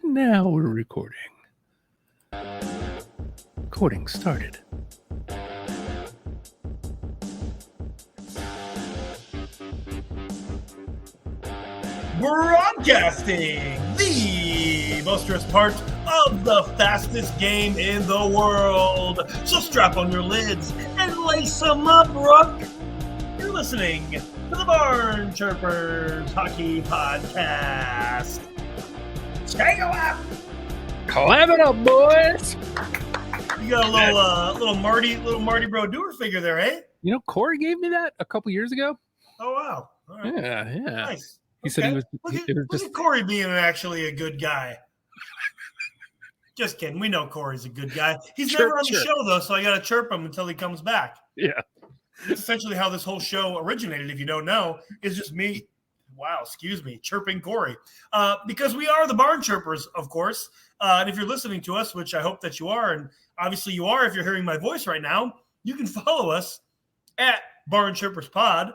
Now we're recording. Recording started. Broadcasting the most part of the fastest game in the world. So strap on your lids and lace them up, Rook. You're listening to the Barn Chirpers Hockey Podcast. Take a lap. Clap it up, boys. You got a little Marty Brodeur figure there, eh? You know, Corey gave me that a couple years ago. Oh wow! All right. Yeah. Nice. He said he was. Look at Corey being actually a good guy. Just kidding. We know Corey's a good guy. He's never on the show, though, so I got to chirp him until he comes back. Yeah. That's essentially how this whole show originated, if you don't know, is just me, chirping Corey. Because we are the Barn Chirpers, of course. And if you're listening to us, which I hope that you are, and obviously you are if you're hearing my voice right now, you can follow us at Barn Chirpers Pod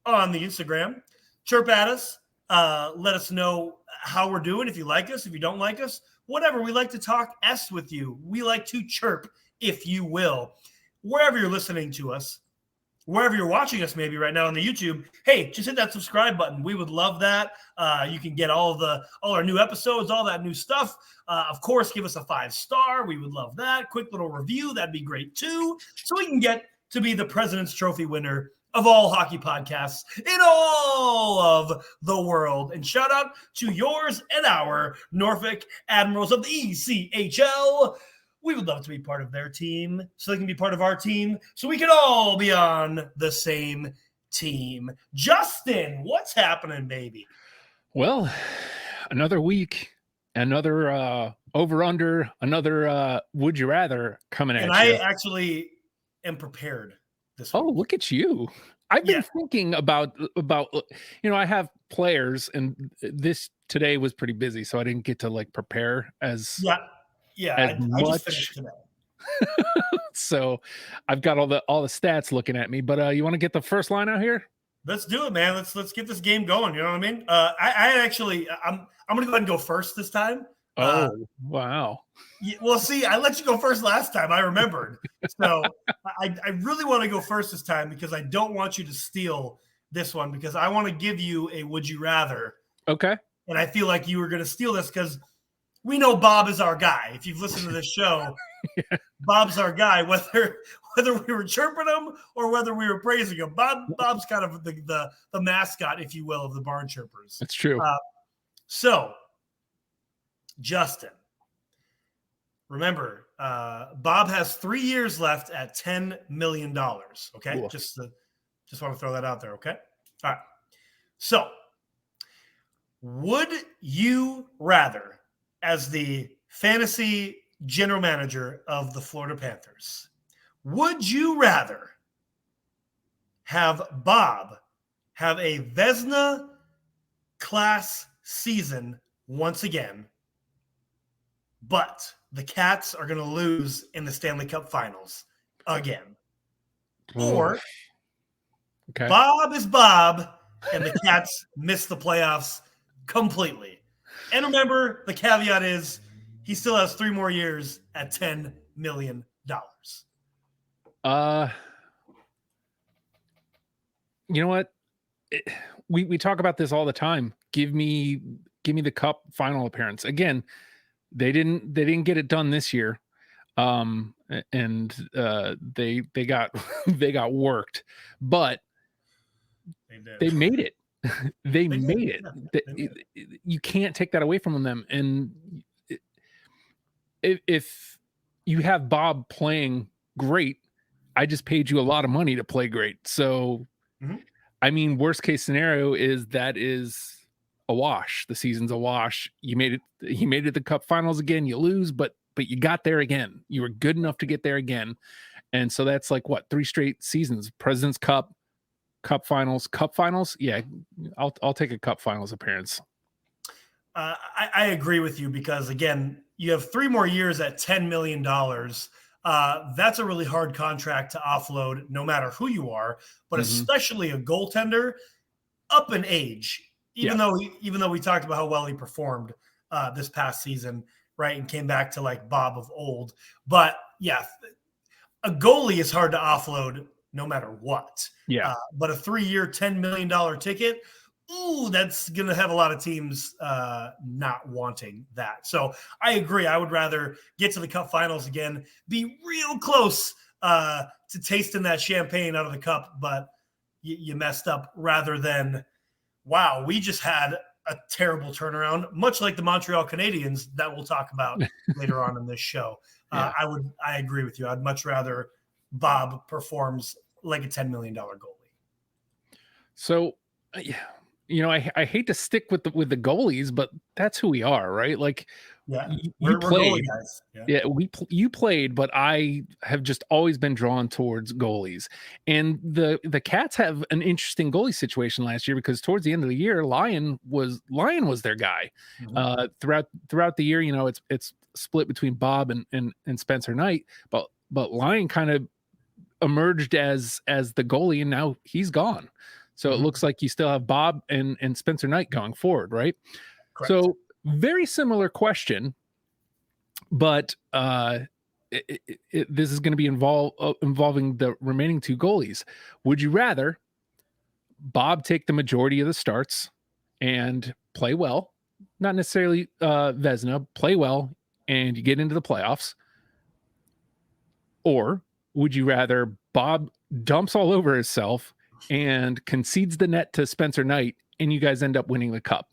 on the Instagram. Chirp at us. Let us know how we're doing, if you like us, if you don't like us, whatever. We like to talk S with you. We like to chirp, if you will. Wherever you're listening to us, wherever you're watching us maybe right now on the YouTube, hey, just hit that subscribe button. We would love that. You can get all our new episodes, all that new stuff. Of course, give us a 5-star. We would love that. Quick little review. That'd be great too. So we can get to be the President's Trophy winner of all hockey podcasts in all of the world. And shout out to yours and our Norfolk Admirals of the ECHL. We would love to be part of their team so they can be part of our team so we can all be on the same team. Justin, what's happening, baby? Well, another week, another over-under, another would you rather coming at you. And I actually am prepared. Oh, look at you. I've been thinking about, I have players and this today was pretty busy. So I didn't get to prepare as much. I just finished today. So I've got all the stats looking at me, but you want to get the first line out here? Let's do it, man. Let's get this game going. You know what I mean? I'm going to go ahead and go first this time. Oh, wow. Well, see, I let you go first last time. I remembered. So I really want to go first this time because I don't want you to steal this one because I want to give you a would you rather. Okay. And I feel like you were going to steal this because we know Bob is our guy. If you've listened to this show, Bob's our guy, whether we were chirping him or whether we were praising him. Bob's kind of the mascot, if you will, of the Barn Chirpers. That's true. So, Justin, remember, Bob has 3 years left at $10 million. Okay, cool. Just want to throw that out there. Okay, all right. So, would you rather, as the fantasy general manager of the Florida Panthers, would you rather have Bob have a Vezina class season once again, but the Cats are going to lose in the Stanley Cup Finals again? Or Bob is Bob and the Cats miss the playoffs completely. And remember, the caveat is he still has 3 more years at $10 million. You know what? We talk about this all the time. Give me the Cup final appearance. Again, they didn't get it done this year. And they got they got worked, but they made it. They made it. You can't take that away from them. And if you have Bob playing great, I just paid you a lot of money to play great. So, I mean, worst case scenario is a wash. The season's a wash. You made it. He made it to the Cup Finals again. You lose, but you got there again. You were good enough to get there again. And so that's 3 straight seasons: President's Cup, Cup Finals. Yeah, I'll take a Cup Finals appearance. I agree with you because, again, you have 3 more years at $10 million. That's a really hard contract to offload no matter who you are, but especially a goaltender up in age, even though we talked about how well he performed. this past season, right, and came back to like Bob of old. But yeah, a goalie is hard to offload no matter what. Yeah. But a 3-year, $10 million ticket, ooh, that's going to have a lot of teams not wanting that. So I agree. I would rather get to the Cup Finals again, be real close to tasting that champagne out of the cup, but you messed up, rather than, wow, we just had a terrible turnaround, much like the Montreal Canadiens that we'll talk about later on in this show. Yeah. I agree with you. I'd much rather Bob performs like a $10 million goalie. So, I hate to stick with the goalies, but that's who we are, right? Like, yeah, you we're played, goalie guys. Yeah, you played, but I have just always been drawn towards goalies. And the Cats have an interesting goalie situation last year, because towards the end of the year, Lyon was their guy. Mm-hmm. Throughout the year, it's split between Bob and Spencer Knight, but Lyon kind of emerged as the goalie, and now he's gone. So it looks like you still have Bob and Spencer Knight going forward, right? Correct. So very similar question, but this is going to be involving the remaining two goalies. Would you rather Bob take the majority of the starts and play well, not necessarily Vezina, play well, and you get into the playoffs? Or would you rather Bob dumps all over himself and concedes the net to Spencer Knight, and you guys end up winning the cup?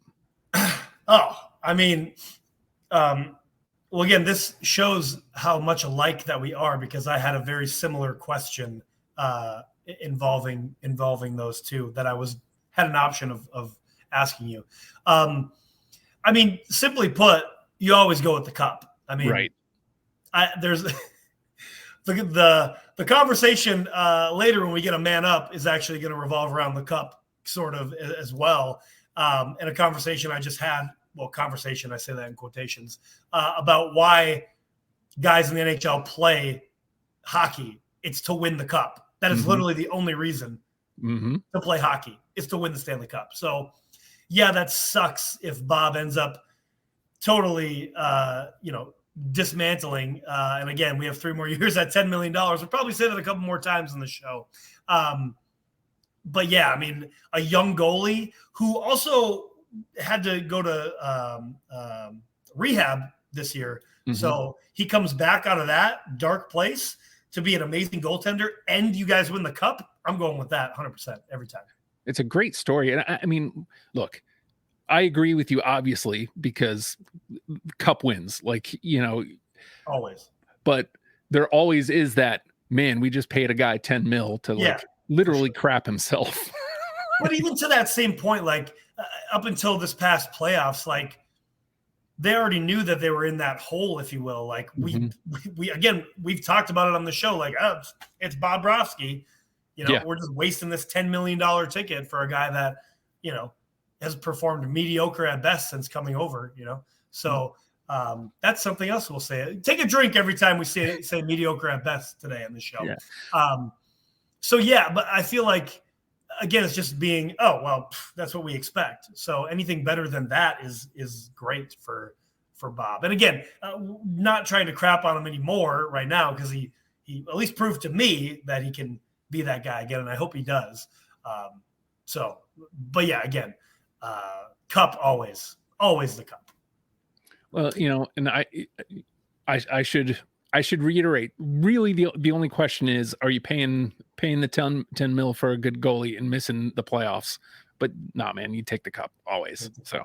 Oh, I mean, well, again, this shows how much alike that we are, because I had a very similar question involving those two that I had an option of asking you. I mean, simply put, you always go with the cup. I mean, right. There's the conversation later when we get a man up is actually going to revolve around the cup sort of as well. And a conversation I just had, I say that in quotations, about why guys in the NHL play hockey. It's to win the cup. That is literally the only reason to play hockey, is to win the Stanley Cup. So yeah, that sucks if Bob ends up totally, dismantling. And again, we have 3 more years at $10 million. We'll probably say that a couple more times in the show. But yeah, I mean, a young goalie who also had to go to rehab this year. So he comes back out of that dark place to be an amazing goaltender, and you guys win the cup. I'm going with that 100% every time. It's a great story. And I mean, look, I agree with you, obviously, because cup wins, always. But there always is that, man, we just paid a guy 10 mil to literally crap himself. But even to that same point, up until this past playoffs, they already knew that they were in that hole, if you will. We've talked about it on the show. It's Bobrovsky. We're just wasting this $10 million ticket for a guy that, has performed mediocre at best since coming over, So that's something else we'll say. Take a drink every time we say mediocre at best today on the show. Yeah. But I feel like, again, it's just being, that's what we expect. So anything better than that is great for Bob. And again, not trying to crap on him anymore right now, because he at least proved to me that he can be that guy again, and I hope he does. But yeah, again, cup always the cup. Well, and I should reiterate, really the only question is, are you paying the 10 mil for a good goalie and missing the playoffs? But nah, man, you take the cup always. So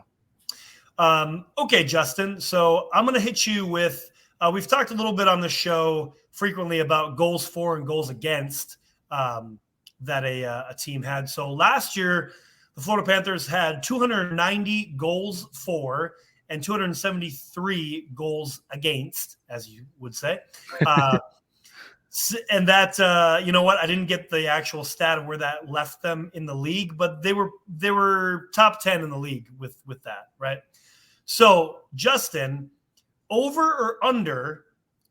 okay, Justin, so I'm going to hit you with we've talked a little bit on the show frequently about goals for and goals against that a team had. So last year the Florida Panthers had 290 goals for and 273 goals against, as you would say. And that, you know what? I didn't get the actual stat of where that left them in the league, but they were top 10 in the league with that, right? So, Justin, over or under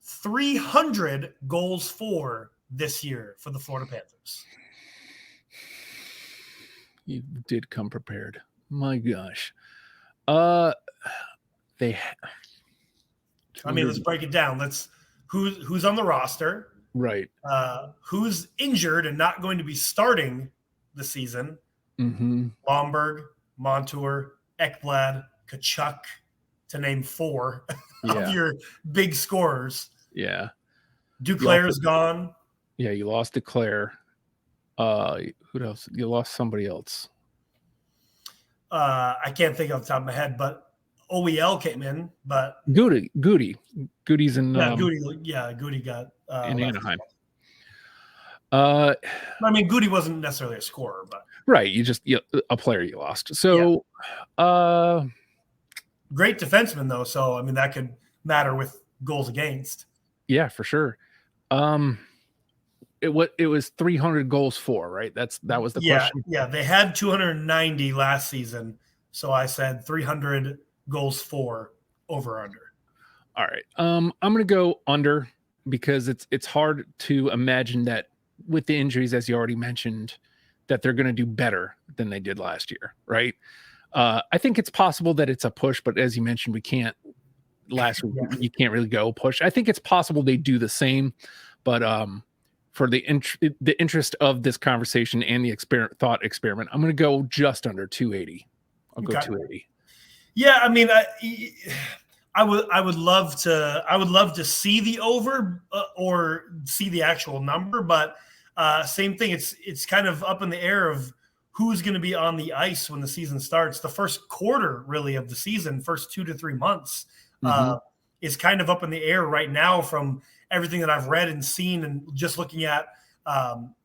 300 goals for this year for the Florida Panthers? You did come prepared. My gosh. I mean, let's break it down. Who's on the roster, right? Who's injured and not going to be starting the season? Mm-hmm. Lomberg, Montour, Ekblad, Tkachuk, to name 4 of your big scorers. Yeah. Duclair's gone. Yeah, you lost Duclair. Who else? You lost somebody else. I can't think off the top of my head, but OEL came in. But Goody's in. Goody got in Anaheim. I mean, Goody wasn't necessarily a scorer, but right, a player you lost. So, great defenseman though. So I mean, that could matter with goals against. Yeah, for sure. It was 300 goals for, right? That was the question. Yeah, they had 290 last season, so I said 300 goals for, over under. All right. I'm going to go under because it's hard to imagine that with the injuries, as you already mentioned, that they're going to do better than they did last year, right? I think it's possible that it's a push, but as you mentioned, we can't. Last week, you can't really go push. I think it's possible they do the same, but for the interest of this conversation and the thought experiment, I'm going to go just under 280. I'll go 280. Yeah, I mean, I would love to see the over or see the actual number, but same thing. It's kind of up in the air of who's going to be on the ice when the season starts. The first quarter, really, of the season, first 2 to 3 months, is kind of up in the air right now from everything that I've read and seen, and just looking at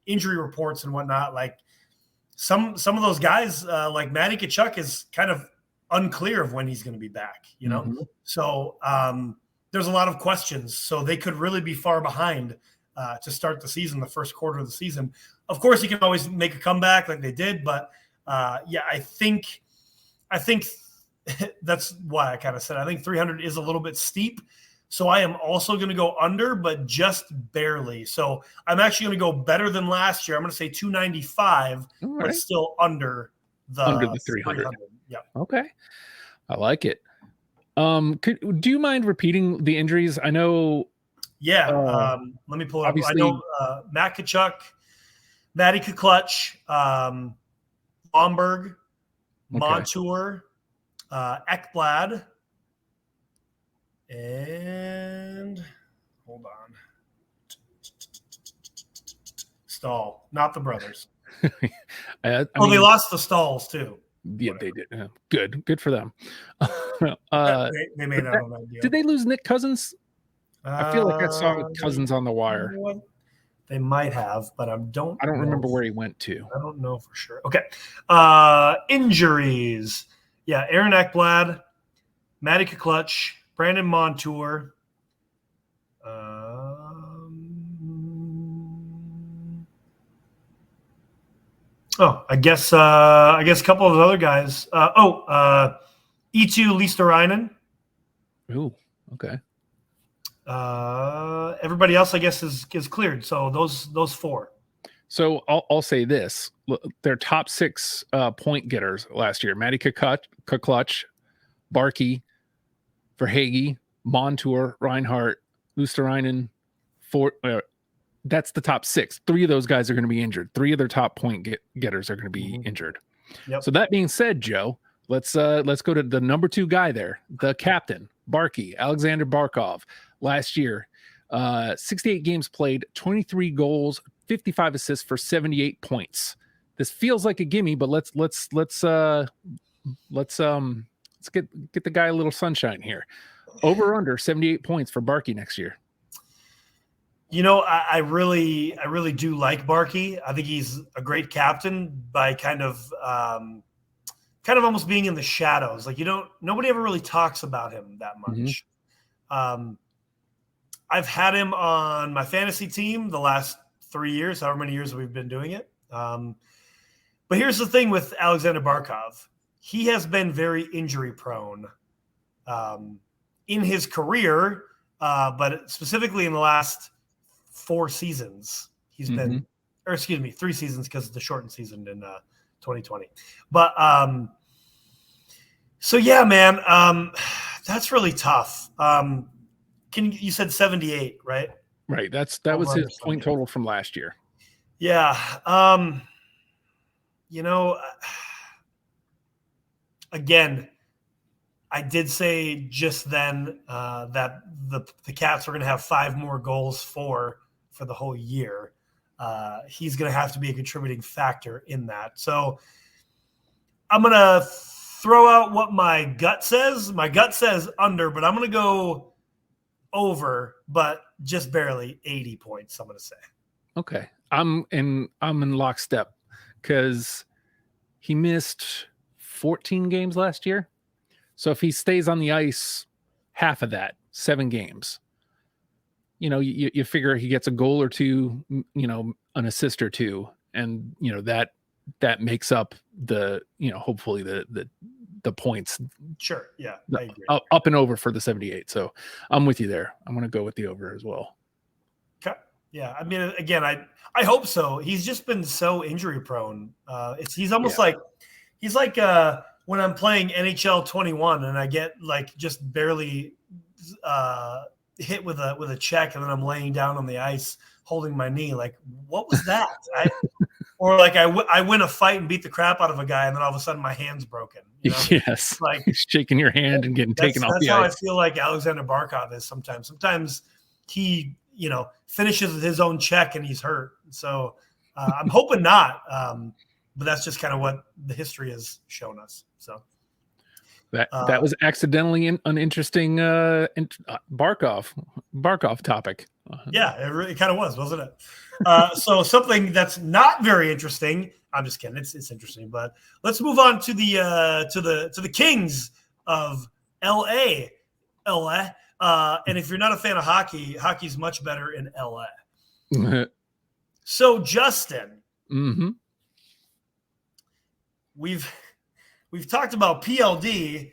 injury reports and whatnot. Like some of those guys, like Matty Tkachuk, is kind of unclear of when he's going to be back. You know, so there's a lot of questions. So they could really be far behind to start the season, the first quarter of the season. Of course, you can always make a comeback like they did, but I think that's why I kind of said I think 300 is a little bit steep. So I am also going to go under, but just barely. So I'm actually going to go better than last year. I'm going to say 295, but still under the 300. Yeah. Okay. I like it. Do you mind repeating the injuries? I know. Yeah. Let me pull it up. I know Matt Tkachuk, Matty Tkachuk, Lomberg, Montour, Ekblad, and hold on. Stall, not the brothers. They lost the Stalls too. Yeah, they did. Good for them. They may not have an idea. Did they lose Nick Cousins? I feel like I saw Cousins on the wire. You know, they might have, but I don't remember where he went to. I don't know for sure. Okay. Injuries. Yeah, Aaron Ekblad, Matty Tkachuk, Brandon Montour. I guess a couple of other guys. Eetu Listerinen. Ooh, okay. Everybody else, I guess, is cleared. So those 4. So I'll say this: their top 6 point getters last year: Matty Tkachuk, Barkey, Verhaeghe, Montour, Reinhart, Luosterainen. That's the top 6. 3 of those guys are going to be injured. 3 of their top point getters are going to be injured. Yep. So that being said, Joe, let's go to the number 2 guy there, the captain, Barkey, Alexander Barkov. Last year, 68 games played, 23 goals, 55 assists for 78 points. This feels like a gimme, but let's get the guy a little sunshine here. Over under 78 points for Barkey next year. You know, I really do like Barkey. I think he's a great captain by kind of almost being in the shadows. Like nobody ever really talks about him that much. I've had him on my fantasy team the last 3 years, however many years we've been doing it. But here's the thing with Alexander Barkov. He has been very injury prone in his career, but specifically in the last 4 seasons. He's been, or excuse me, 3 seasons because of the shortened season in 2020. But so yeah, man, That's really tough. You said 78, right? Right. That was his point total from last year. Yeah. Again, I did say just then that the Caps were going to have 5 more goals for the whole year. He's going to have to be a contributing factor in that. So I'm going to throw out what my gut says. My gut says under, but I'm going to go over, but just barely 80 points, I'm going to say. Okay. I'm in lockstep because he missed 14 games last year. So if he stays on the ice half of that, 7 games, you figure he gets a goal or 2, an assist or 2, and that makes up the, hopefully the points. Sure. Yeah. I agree. Up and over for the 78. So I'm with you there. I'm going to go with the over as well. Okay. Yeah. I mean, again, I hope so. He's just been so injury prone. He's almost like when I'm playing NHL 21 and I get like just barely hit with a check and then I'm laying down on the ice holding my knee. Like, what was that? Or like I win a fight and beat the crap out of a guy and then all of a sudden my hand's broken. Yes. Like shaking your hand and getting taken off the ice. That's how I feel like Alexander Barkov is sometimes. Sometimes he, finishes his own check and he's hurt. So I'm hoping not. But that's just kind of what the history has shown us. So that was accidentally an interesting Barkov topic. Yeah, it kind of was, wasn't it? So something that's not very interesting. I'm just kidding. It's interesting, but let's move on to the Kings of LA. And if you're not a fan of hockey, hockey's much better in LA. So Justin. Mm-hmm. We've talked about PLD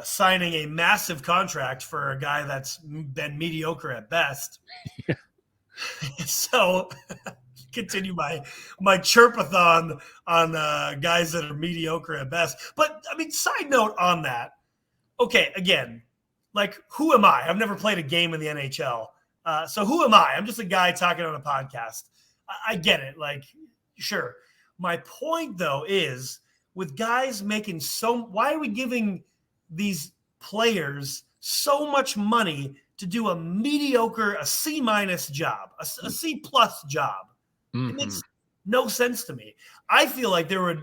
signing a massive contract for a guy that's been mediocre at best. Yeah. So continue my chirpathon on guys that are mediocre at best. But I mean, side note on that. Okay, again, like who am I? I've never played a game in the NHL. So who am I? I'm just a guy talking on a podcast. I get it. Like, sure. My point, though, is with guys making why are we giving these players so much money to do a mediocre, a C- job, a C+ job? Mm-hmm. It makes no sense to me. I feel like there's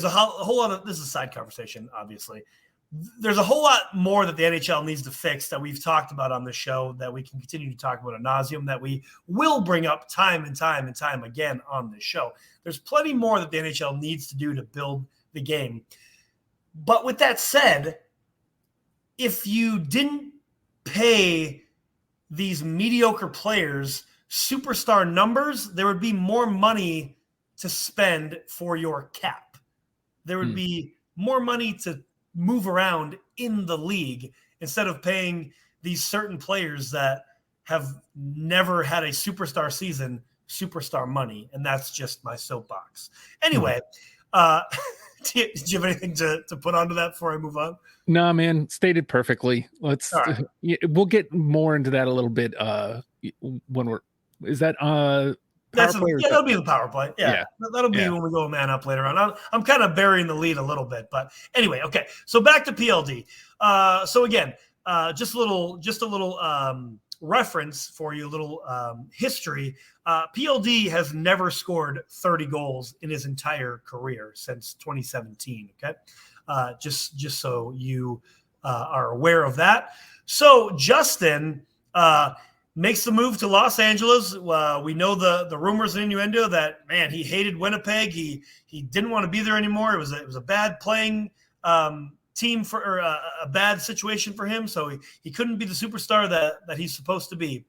a whole lot of, this is a side conversation, obviously. There's a whole lot more that the NHL needs to fix that we've talked about on the show that we can continue to talk about ad nauseum, that we will bring up time and time and time again on this show. There's plenty more that the NHL needs to do to build the game. But with that said, if you didn't pay these mediocre players superstar numbers, there would be more money to spend for your cap. There would be more money to move around in the league instead of paying these certain players that have never had a superstar season, superstar money. And that's just my soapbox. Anyway, did you have anything to put onto that before I move on? No, man, stated perfectly. We'll get more into that a little bit when that'll be the power play. Yeah. That'll be when we go man up later on. I'm kind of burying the lead a little bit, but anyway, okay. So back to PLD. So again, just a little reference for you, a little history. PLD has never scored 30 goals in his entire career since 2017. Okay, just so you are aware of that. So Justin makes the move to Los Angeles. We know the rumors and innuendo that, man, he hated Winnipeg. He didn't want to be there anymore. It was a bad playing team or a bad situation for him. So he couldn't be the superstar that he's supposed to be.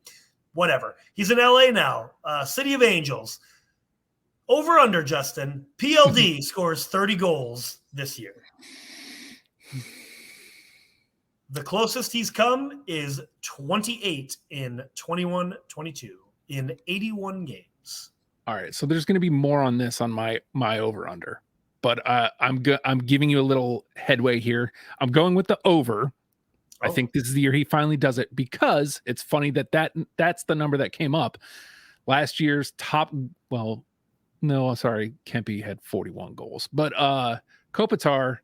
Whatever. He's in LA now, City of Angels. Over under, Justin. PLD scores 30 goals this year. The closest he's come is 28 in 21-22 in 81 games. All right, so there's going to be more on this on my over under, but I'm giving you a little headway here. I'm going with the over I think this is the year he finally does it, because it's funny that's the number that came up. Last year's top, well, no, sorry, Kempe had 41 goals. But Kopitar,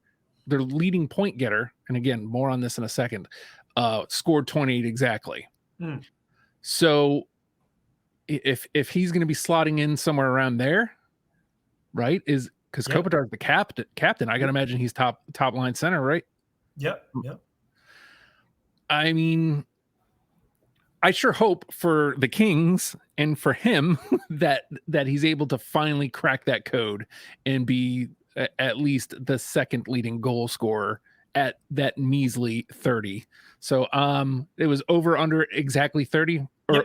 their leading point getter, and again, more on this in a second, scored 28 exactly. So if he's going to be slotting in somewhere around there, right, is because Kopitar is the captain. I got to imagine he's top line center, right? Yep. I mean, I sure hope for the Kings and for him that he's able to finally crack that code and be at least the second leading goal scorer at that measly 30. So it was over under exactly 30 or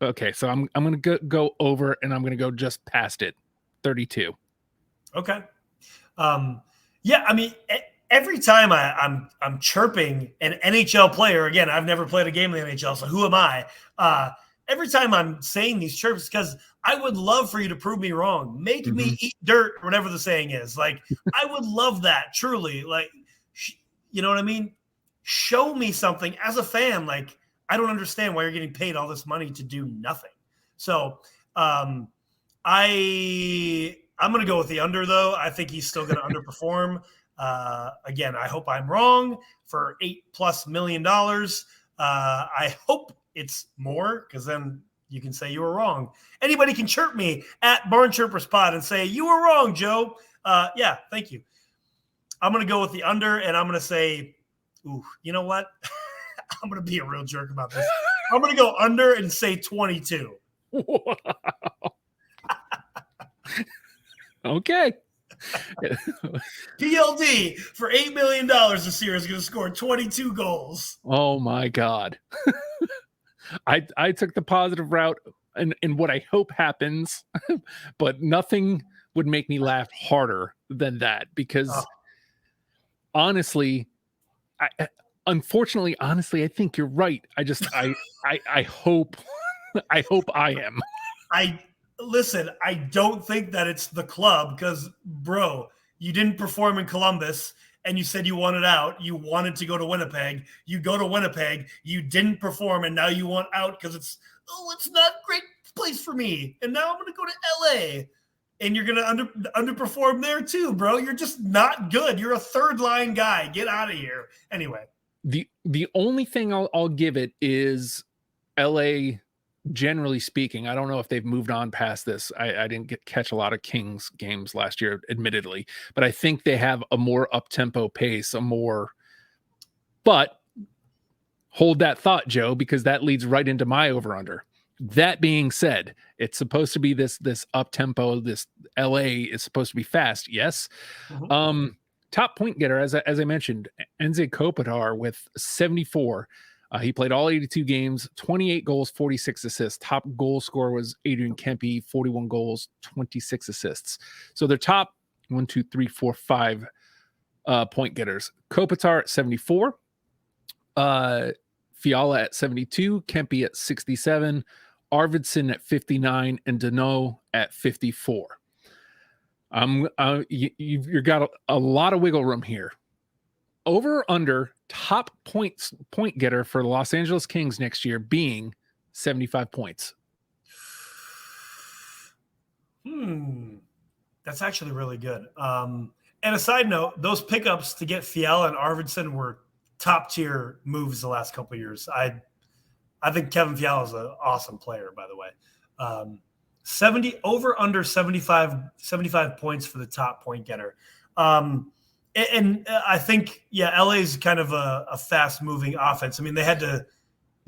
okay, so I'm going to go over, and I'm going to go just past it, 32. Okay. Yeah, I mean, every time I'm chirping an NHL player, again, I've never played a game in the NHL, so who am I? Every time I'm saying these chirps, because I would love for you to prove me wrong. Make me eat dirt, whatever the saying is. Like, I would love that, truly. Like, you know what I mean? Show me something as a fan. Like, I don't understand why you're getting paid all this money to do nothing. So I'm going to go with the under, though. I think he's still going to underperform. Again, I hope I'm wrong for $8+ million. I hope it's more, because then you can say you were wrong. Anybody can chirp me at Barn Chirpers Pod and say, you were wrong, Joe. Yeah, thank you. I'm going to go with the under, and I'm going to say, ooh, you know what? I'm going to be a real jerk about this. I'm going to go under and say 22. Wow. Okay. PLD for $8 million this year is going to score 22 goals. Oh my God. I took the positive route and what I hope happens, but nothing would make me laugh harder than that, because honestly, unfortunately, I think you're right. I hope I am. Listen, I don't think that it's the club, because, bro, you didn't perform in Columbus and you said you wanted out. You wanted to go to Winnipeg. You go to Winnipeg. You didn't perform, and now you want out because it's not a great place for me. And now I'm going to go to L.A., and you're going to underperform there too, bro. You're just not good. You're a third-line guy. Get out of here. Anyway. The only thing I'll give it is L.A., generally speaking. I don't know if they've moved on past this. I didn't catch a lot of Kings games last year, admittedly, but I think they have a more up-tempo pace, but hold that thought, Joe, because that leads right into my over-under. That being said, it's supposed to be this up-tempo, this LA is supposed to be fast. Yes. Top point getter, as I mentioned, Enze Kopitar with 74. He played all 82 games, 28 goals, 46 assists. Top goal scorer was Adrian Kempe, 41 goals, 26 assists. So their top 1, 2, 3, 4, 5 point getters. Kopitar at 74, Fiala at 72, Kempe at 67, Arvidsson at 59, and Danault at 54. You've got a lot of wiggle room here. Over or under top point getter for the Los Angeles Kings next year being 75 points. That's actually really good. And a side note, those pickups to get Fiala and Arvidsson were top tier moves the last couple of years. I think Kevin Fiala is an awesome player, by the way. 70 over under 75 points for the top point getter. And I think, LA is kind of a fast moving offense. I mean, they had to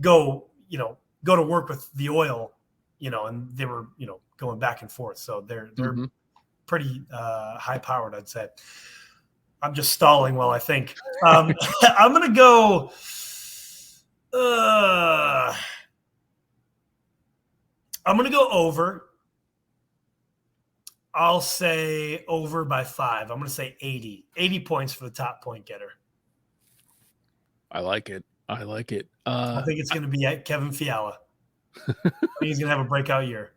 go to work with the oil, and they were, going back and forth. So they're pretty high powered, I'd say. I'm just stalling while I think. I'm going to go. I'm going to go over. I'll say over by 5. I'm going to say 80 points for the top point getter. I like it. I think it's going to be Kevin Fiala. I think he's going to have a breakout year.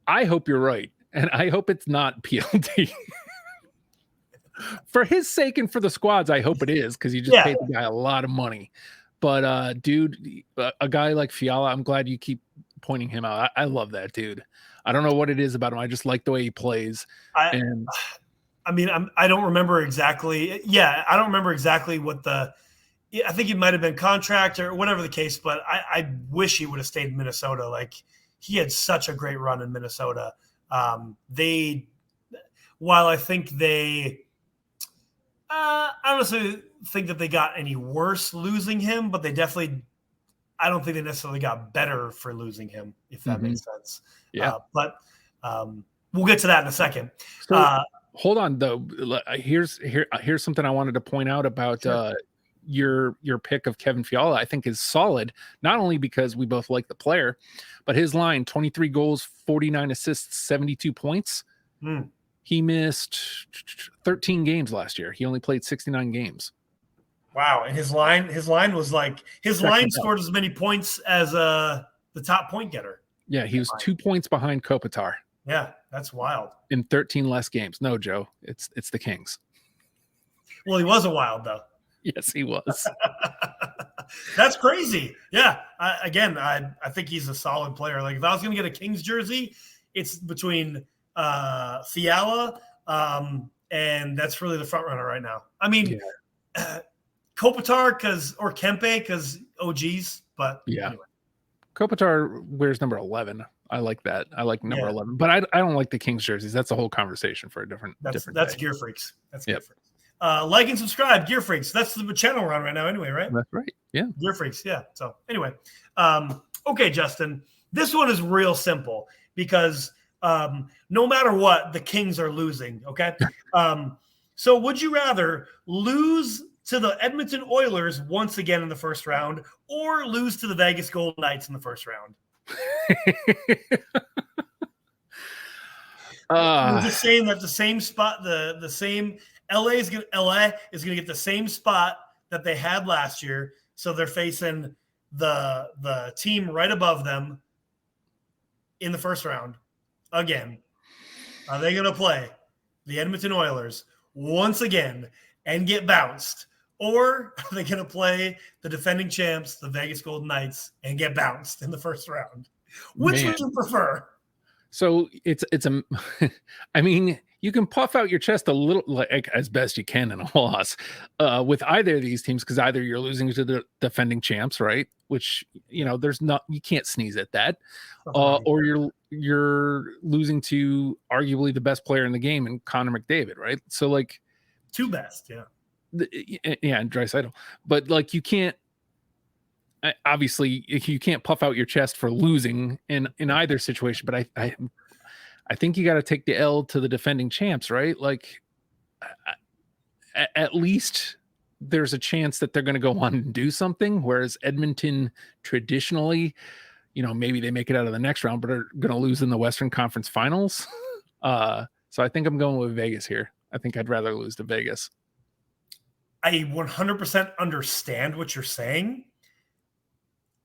I hope you're right. And I hope it's not PLD. For his sake and for the squads, I hope it is, because you just paid the guy a lot of money. But dude, a guy like Fiala, I'm glad you keep pointing him out. I love that dude. I don't know what it is about him. I just like the way he plays. I don't remember exactly. Yeah, I don't remember exactly what I think he might have been contract or whatever the case, but I wish he would have stayed in Minnesota. Like, he had such a great run in Minnesota. While I think I don't necessarily think that they got any worse losing him, but I don't think they necessarily got better for losing him, if that makes sense. Yeah. But we'll get to that in a second. So, hold on though. Here's something I wanted to point out about your pick of Kevin Fiala. I think is solid, not only because we both like the player, but his line: 23 goals, 49 assists, 72 points. He missed 13 games last year. He only played 69 games. Wow. And his line was like, scored as many points as the top point getter. Yeah, he was 2 points behind Kopitar. Yeah, that's wild. In 13 less games. No, Joe, it's the Kings. Well, he was a wild though. Yes, he was. That's crazy. Yeah. I think he's a solid player. Like, if I was going to get a Kings jersey, it's between Fiala, and that's really the front runner right now. I mean, Kopitar or Kempe because OGs, but anyway. Kopitar wears number 11. I like that. I like number 11, but I don't like the Kings jerseys. That's a whole conversation for a different. That's day. Gear Freaks. That's Gear Freaks. Like and subscribe, Gear Freaks. That's the channel we're on right now, anyway, right? That's right. Yeah, Gear Freaks. Yeah. So anyway, okay, Justin, this one is real simple because no matter what, the Kings are losing. Okay. So would you rather lose to the Edmonton Oilers once again in the first round, or lose to the Vegas Golden Knights in the first round? I'm just saying that the same spot, the same LA is going to get the same spot that they had last year. So they're facing the team right above them in the first round again. Are they going to play the Edmonton Oilers once again and get bounced? Or are they going to play the defending champs, the Vegas Golden Knights, and get bounced in the first round? Which would you prefer? So I mean, you can puff out your chest a little, like, as best you can in a loss with either of these teams, because either you're losing to the defending champs, right? Which, you can't sneeze at that, or you're losing to arguably the best player in the game, and Connor McDavid, right? So, like, two best, yeah. And Draisaitl, but like, you can't, obviously you can't puff out your chest for losing in either situation, but I think you got to take the L to the defending champs, right? Like, at least there's a chance that they're going to go on and do something, whereas Edmonton traditionally, maybe they make it out of the next round, but are going to lose in the Western Conference Finals. So I think I'm going with Vegas here. I think I'd rather lose to Vegas. I 100% understand what you're saying.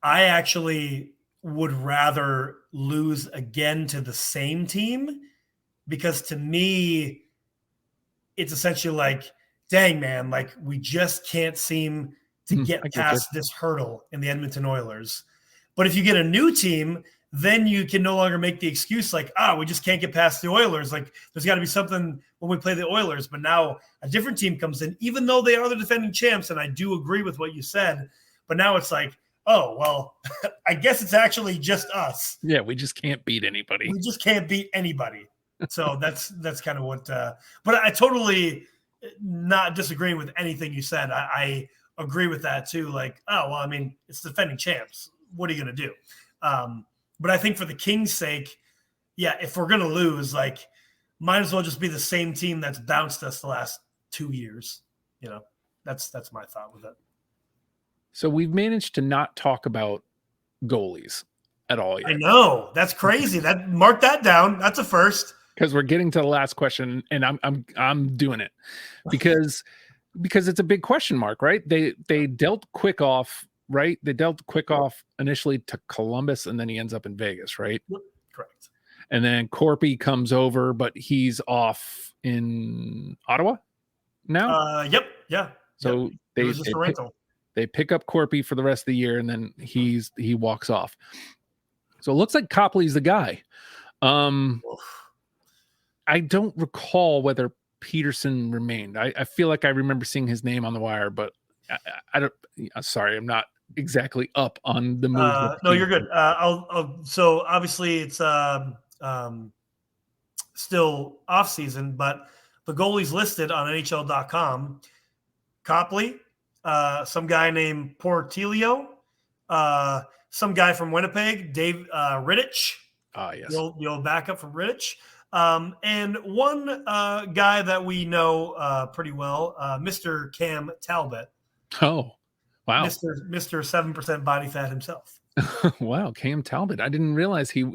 I actually would rather lose again to the same team, because to me, it's essentially like, dang, man, like, we just can't seem to get past this hurdle in the Edmonton Oilers. But if you get a new team, then you can no longer make the excuse like, we just can't get past the Oilers. Like, there's got to be something when we play the Oilers. But now a different team comes in, even though they are the defending champs. And I do agree with what you said. But now it's like, oh, well, I guess it's actually just us. Yeah, we just can't beat anybody. We just can't beat anybody. So that's kind of what but I totally not disagreeing with anything you said. I agree with that too. Like, oh, well, I mean, it's defending champs. What are you going to do? But I think for the Kings' sake, yeah, if we're going to lose, like, might as well just be the same team that's bounced us the last 2 years. That's my thought with it. So we've managed to not talk about goalies at all yet. I know, that's crazy. Mark that down. That's a first. Because we're getting to the last question, and I'm doing it because it's a big question mark, right? They dealt Quick off. Right? They dealt Quick off initially to Columbus, and then he ends up in Vegas, right? Correct. And then Corpy comes over, but he's off in Ottawa. now. Yep. Yeah. So yep. It was just a rental. They pick up Corpy for the rest of the year, and then he walks off. So it looks like Copley's the guy. I don't recall whether Peterson remained. I feel like I remember seeing his name on the wire, but I don't. Sorry, I'm not exactly up on the move. No, you're good. So obviously it's still off season, but the goalies listed on NHL.com: Copley, some guy named Portillo, some guy from Winnipeg, Dave Rittich. Yes, the old backup from Rittich. And one guy that we know pretty well, Mr. Cam Talbot. Oh, wow. Mr. 7% body fat himself. Wow, Cam Talbot. I didn't realize he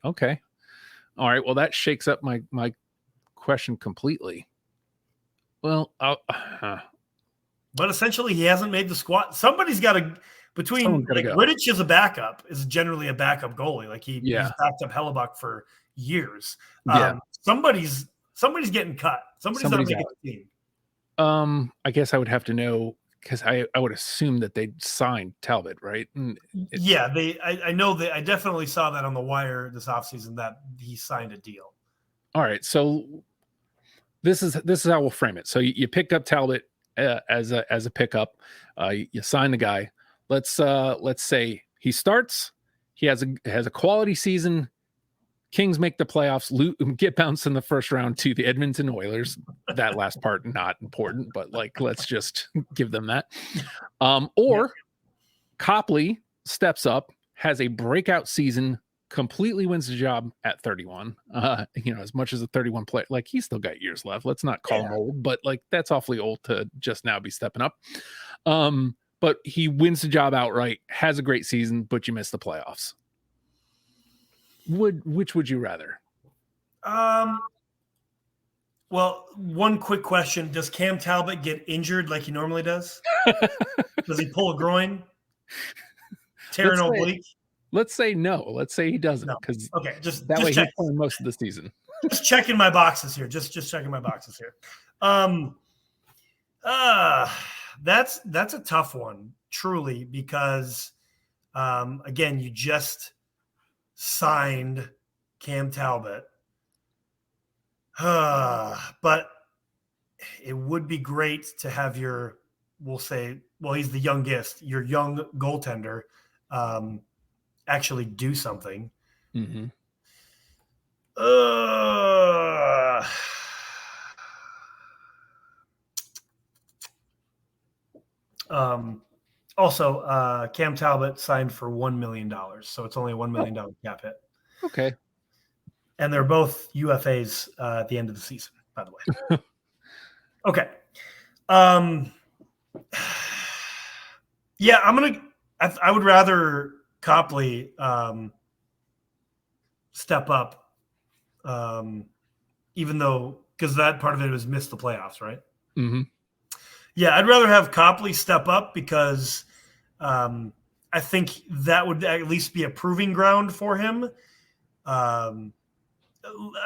okay. All right, well that shakes up my question completely. Well, but essentially he hasn't made the squad. Somebody's got to between like go. Rittich is a backup, is generally a backup goalie. Like he's backed up Hellebuck for years. Somebody's getting cut. Somebody's not making the team. I guess I would have to know, because I would assume that they'd signed Talbot, right? Yeah, I know that. I definitely saw that on the wire this offseason that he signed a deal. All right, so this is how we'll frame it. So you picked up Talbot as a pickup. You sign the guy. Let's say he starts. He has a quality season. Kings make the playoffs, get bounced in the first round to the Edmonton Oilers. That last part not important, but like let's just give them that. Or Copley steps up, has a breakout season, completely wins the job at 31. As much as a 31 player, like he's still got years left. Let's not call him old, but like that's awfully old to just now be stepping up. But he wins the job outright, has a great season, but you miss the playoffs. Which would you rather? Well, one quick question: does Cam Talbot get injured like he normally does? Does he pull a groin? Tear an oblique? Let's say no. Let's say he doesn't, because just way check. He's playing most of the season. Just checking my boxes here. Just checking my boxes here. That's a tough one, truly, because again, you just signed Cam Talbot. But it would be great to have your, he's the youngest, your young goaltender actually do something. Mm-hmm. Also, Cam Talbot signed for $1 million, so it's only a $1 million cap hit. Okay. And they're both UFAs at the end of the season, by the way. Okay. Yeah, I would rather Copley step up, even though, because that part of it was miss the playoffs, right? Mm-hmm. Yeah, I'd rather have Copley step up because I think that would at least be a proving ground for him. I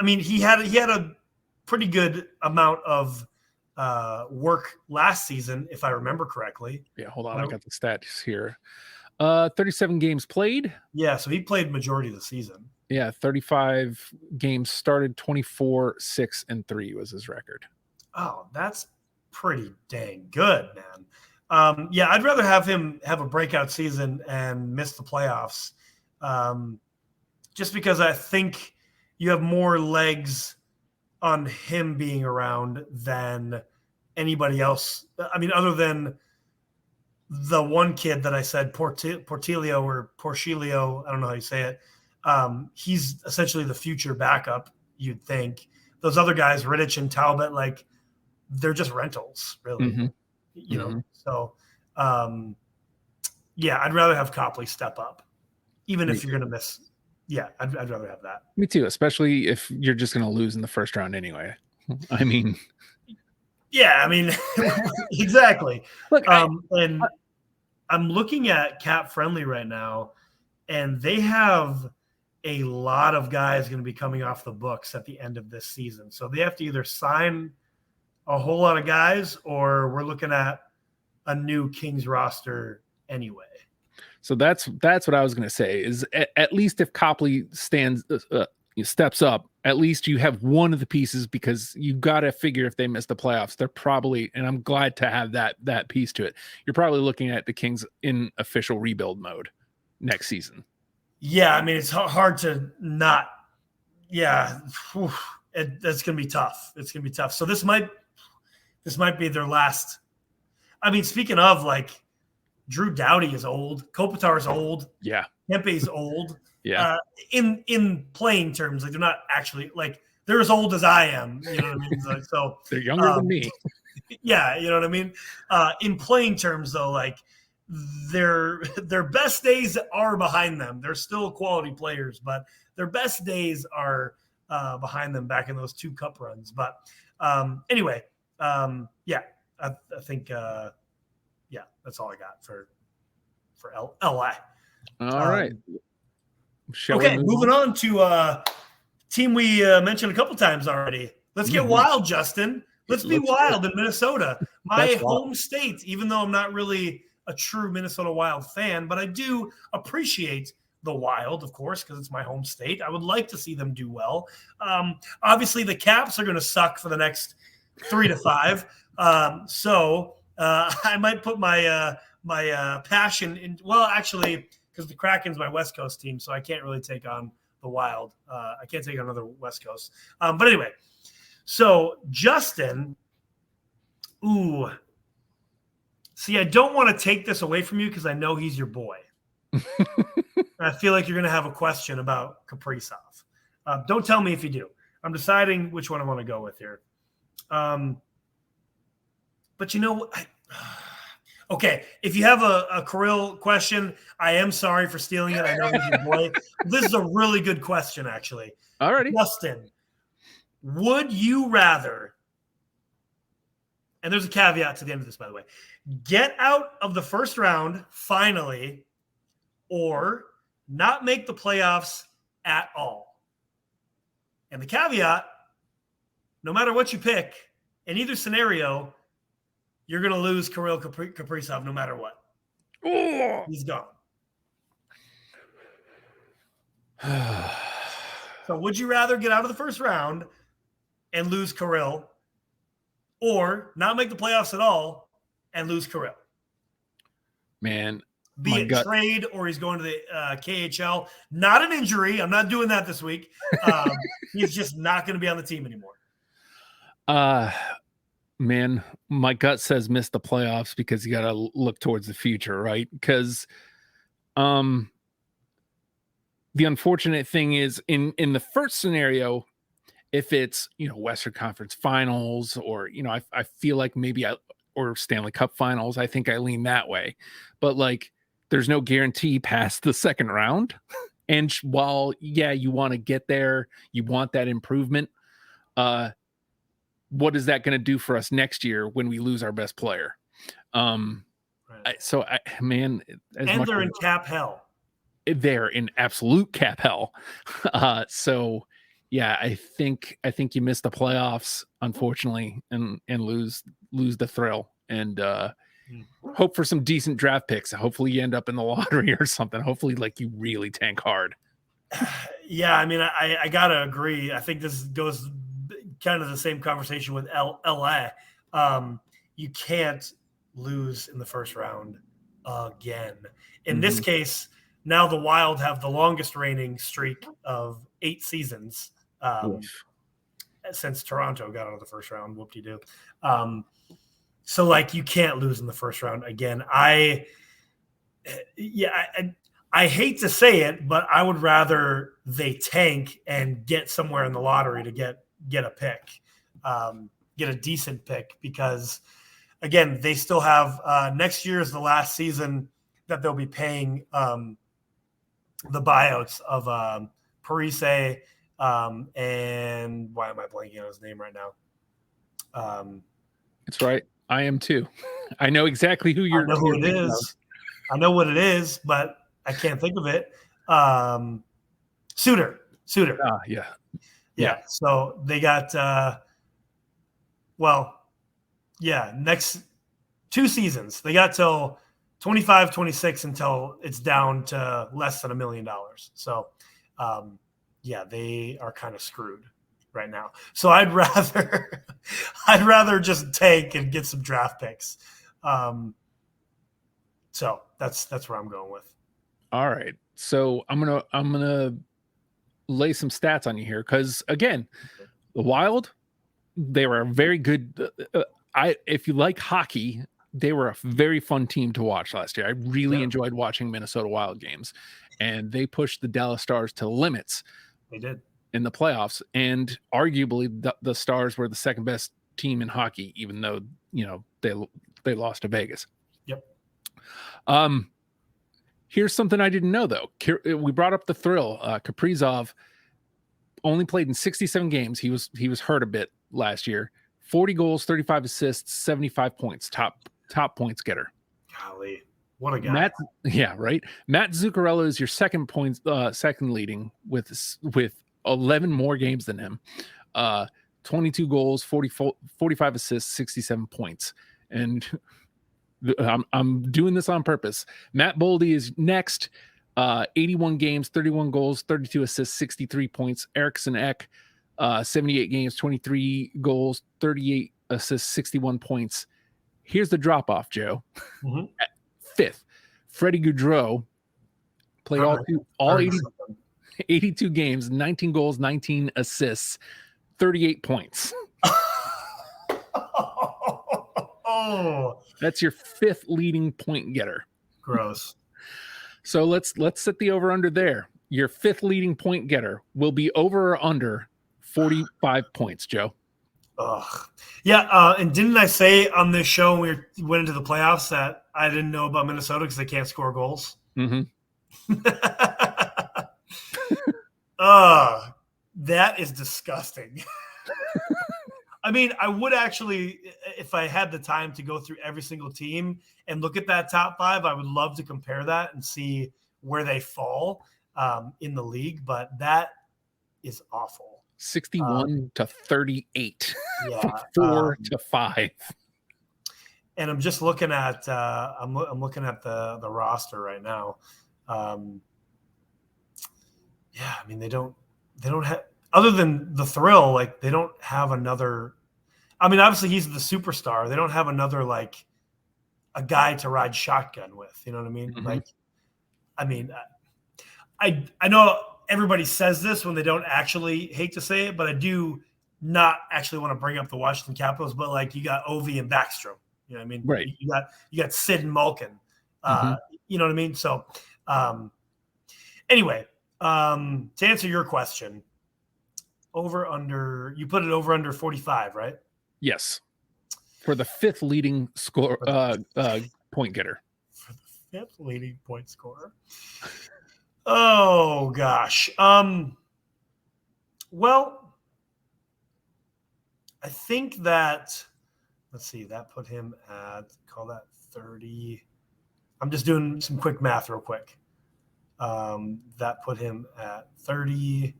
mean, he had a pretty good amount of work last season, if I remember correctly. Yeah, hold on, I got the stats here. 37 games played. Yeah, so he played majority of the season. Yeah, 35 games started, 24, 6, and 3 was his record. Oh, that's pretty dang good, man. Yeah, I'd rather have him have a breakout season and miss the playoffs, just because I think you have more legs on him being around than anybody else. I mean, other than the one kid that I said, Portillo or Portillo, I don't know how you say it. He's essentially the future backup, you'd think. Those other guys, Rittich and Talbot, like they're just rentals, really. Mm-hmm. You know, so yeah, I'd rather have Copley step up, even if you're going to miss. Yeah, I'd rather have that. Me too, especially if you're just going to lose in the first round anyway. I mean, yeah, I mean, exactly. Look, and I'm looking at Cap Friendly right now, and they have a lot of guys going to be coming off the books at the end of this season. So they have to either sign a whole lot of guys, or we're looking at a new Kings roster anyway? So that's what I was going to say. Is at least if Copley steps up, at least you have one of the pieces, because you got to figure if they miss the playoffs, they're probably, and I'm glad to have that piece to it. You're probably looking at the Kings in official rebuild mode next season. Yeah, I mean, it's hard to not. Yeah, that's going to be tough. It's going to be tough. So this might be their last. I mean, speaking of, like, Drew Doughty is old. Kopitar is old. Yeah. Kempe's old. Yeah. In playing terms, like, they're not actually, like, they're as old as I am. You know what I mean? Like, so they're younger than me. Yeah, you know what I mean? In playing terms, though, like, their best days are behind them. They're still quality players, but their best days are behind them back in those 2 cup runs. But anyway, yeah, I think yeah, that's all I got for LI. All right. Okay, moving on to a team we mentioned a couple times already. Let's get wild, Justin. Let's be wild in Minnesota, my home state, even though I'm not really a true Minnesota Wild fan, but I do appreciate the Wild, of course, because it's my home state. I would like to see them do well. Obviously, the Caps are going to suck for the next 3 to 5. So I might put my passion in. Well, actually, because the Kraken's my West Coast team, so I can't really take on the Wild. I can't take on another West Coast. But anyway, so Justin, see, I don't want to take this away from you because I know he's your boy. I feel like you're going to have a question about Kaprizov. Don't tell me if you do. I'm deciding which one I want to go with here. But you know what? Okay, if you have a Kirill question, I am sorry for stealing it. I know he's your boy. This is a really good question, actually. All righty. Justin, would you rather, and there's a caveat to the end of this, by the way, get out of the first round finally, or not make the playoffs at all? And the caveat, no matter what you pick, in either scenario, you're going to lose Kirill Kaprizov no matter what. Oh. He's gone. So would you rather get out of the first round and lose Kirill, or not make the playoffs at all and lose Kirill? Man, be it trade or he's going to the KHL. Not an injury. I'm not doing that this week. He's just not going to be on the team anymore. Man, my gut says miss the playoffs because you got to look towards the future, right? Because the unfortunate thing is in the first scenario, if it's, Western Conference Finals or, I feel like maybe or Stanley Cup Finals, I think I lean that way. But like, there's no guarantee past the second round. And while, you want to get there, you want that improvement. What is that going to do for us next year when we lose our best player? Right. Man, and they're in cap hell. They're in absolute cap hell. So yeah, I think you miss the playoffs, unfortunately, and lose the thrill, and hope for some decent draft picks. Hopefully you end up in the lottery or something. Hopefully, like, you really tank hard. Yeah, I mean, I gotta agree. I think this goes kind of the same conversation with LA. You can't lose in the first round again. In this case, now the Wild have the longest reigning streak of 8 seasons since Toronto got out of the first round. Whoop-de-doo. So, like, you can't lose in the first round again. I hate to say it, but I would rather they tank and get somewhere in the lottery to get a pick, get a decent pick, because, again, they still have next year is the last season that they'll be paying the buyouts of Parise and why am I blanking on his name right now? It's right. I am too. I know exactly who you're. I know who it is. I know what it is, but I can't think of it. Suter. Yeah. So they got, well, Yeah, next 2 seasons. They got till 25, 26 until it's down to less than $1 million. So, yeah, they are kind of screwed right now. So I'd rather just tank and get some draft picks. So that's where I'm going with. All right. So I'm gonna lay some stats on you here because again, the Wild, they were a very good. If you like hockey, they were a very fun team to watch last year. I really enjoyed watching Minnesota Wild games, and they pushed the Dallas Stars to limits. They did in the playoffs, and arguably the Stars were the second best team in hockey, even though they lost to Vegas. Yep. Here's something I didn't know though. We brought up the thrill. Kaprizov only played in 67 games. He was hurt a bit last year. 40 goals, 35 assists, 75 points. Top points getter. Golly, what a guy! Matt Zuccarello is your second leading with 11 more games than him. 22 goals, 45 assists, 67 points. And I'm doing this on purpose. Matt Boldy is next. 81 games, 31 goals, 32 assists, 63 points. Eriksson Ek, 78 games, 23 goals, 38 assists, 61 points. Here's the drop off, Joe. Mm-hmm. At 5th, Freddie Gaudreau played all 82 games, 19 goals, 19 assists, 38 points. Oh, that's your 5th leading point getter. Gross. So let's set the over under there. Your 5th leading point getter will be over or under 45 points, Joe. Ugh. Yeah, and didn't I say on this show when we went into the playoffs that I didn't know about Minnesota because they can't score goals? Mm-hmm. That is disgusting. I mean, I would actually, if I had the time to go through every single team and look at that top 5, I would love to compare that and see where they fall in the league. But that is awful. 61 to 38. Yeah, 4 to 5. And I'm just looking at I'm looking at the roster right now. Yeah, I mean they don't have, other than the thrill, like they don't have another. I mean, obviously he's the superstar. They don't have another like a guy to ride shotgun with. You know what I mean? Mm-hmm. I know everybody says this when they don't actually, hate to say it, but I do not actually want to bring up the Washington Capitals. But like you got Ovi and Backstrom. You know what I mean? Right. You got Sid and Malkin. You know what I mean? So anyway, to answer your question. Over under, you put it over under 45, right? Yes. For the 5th leading score point getter. For the 5th leading point scorer. Oh gosh. Well, I think that, let's see, that put him at, call that 30. I'm just doing some quick math real quick. That put him at 30.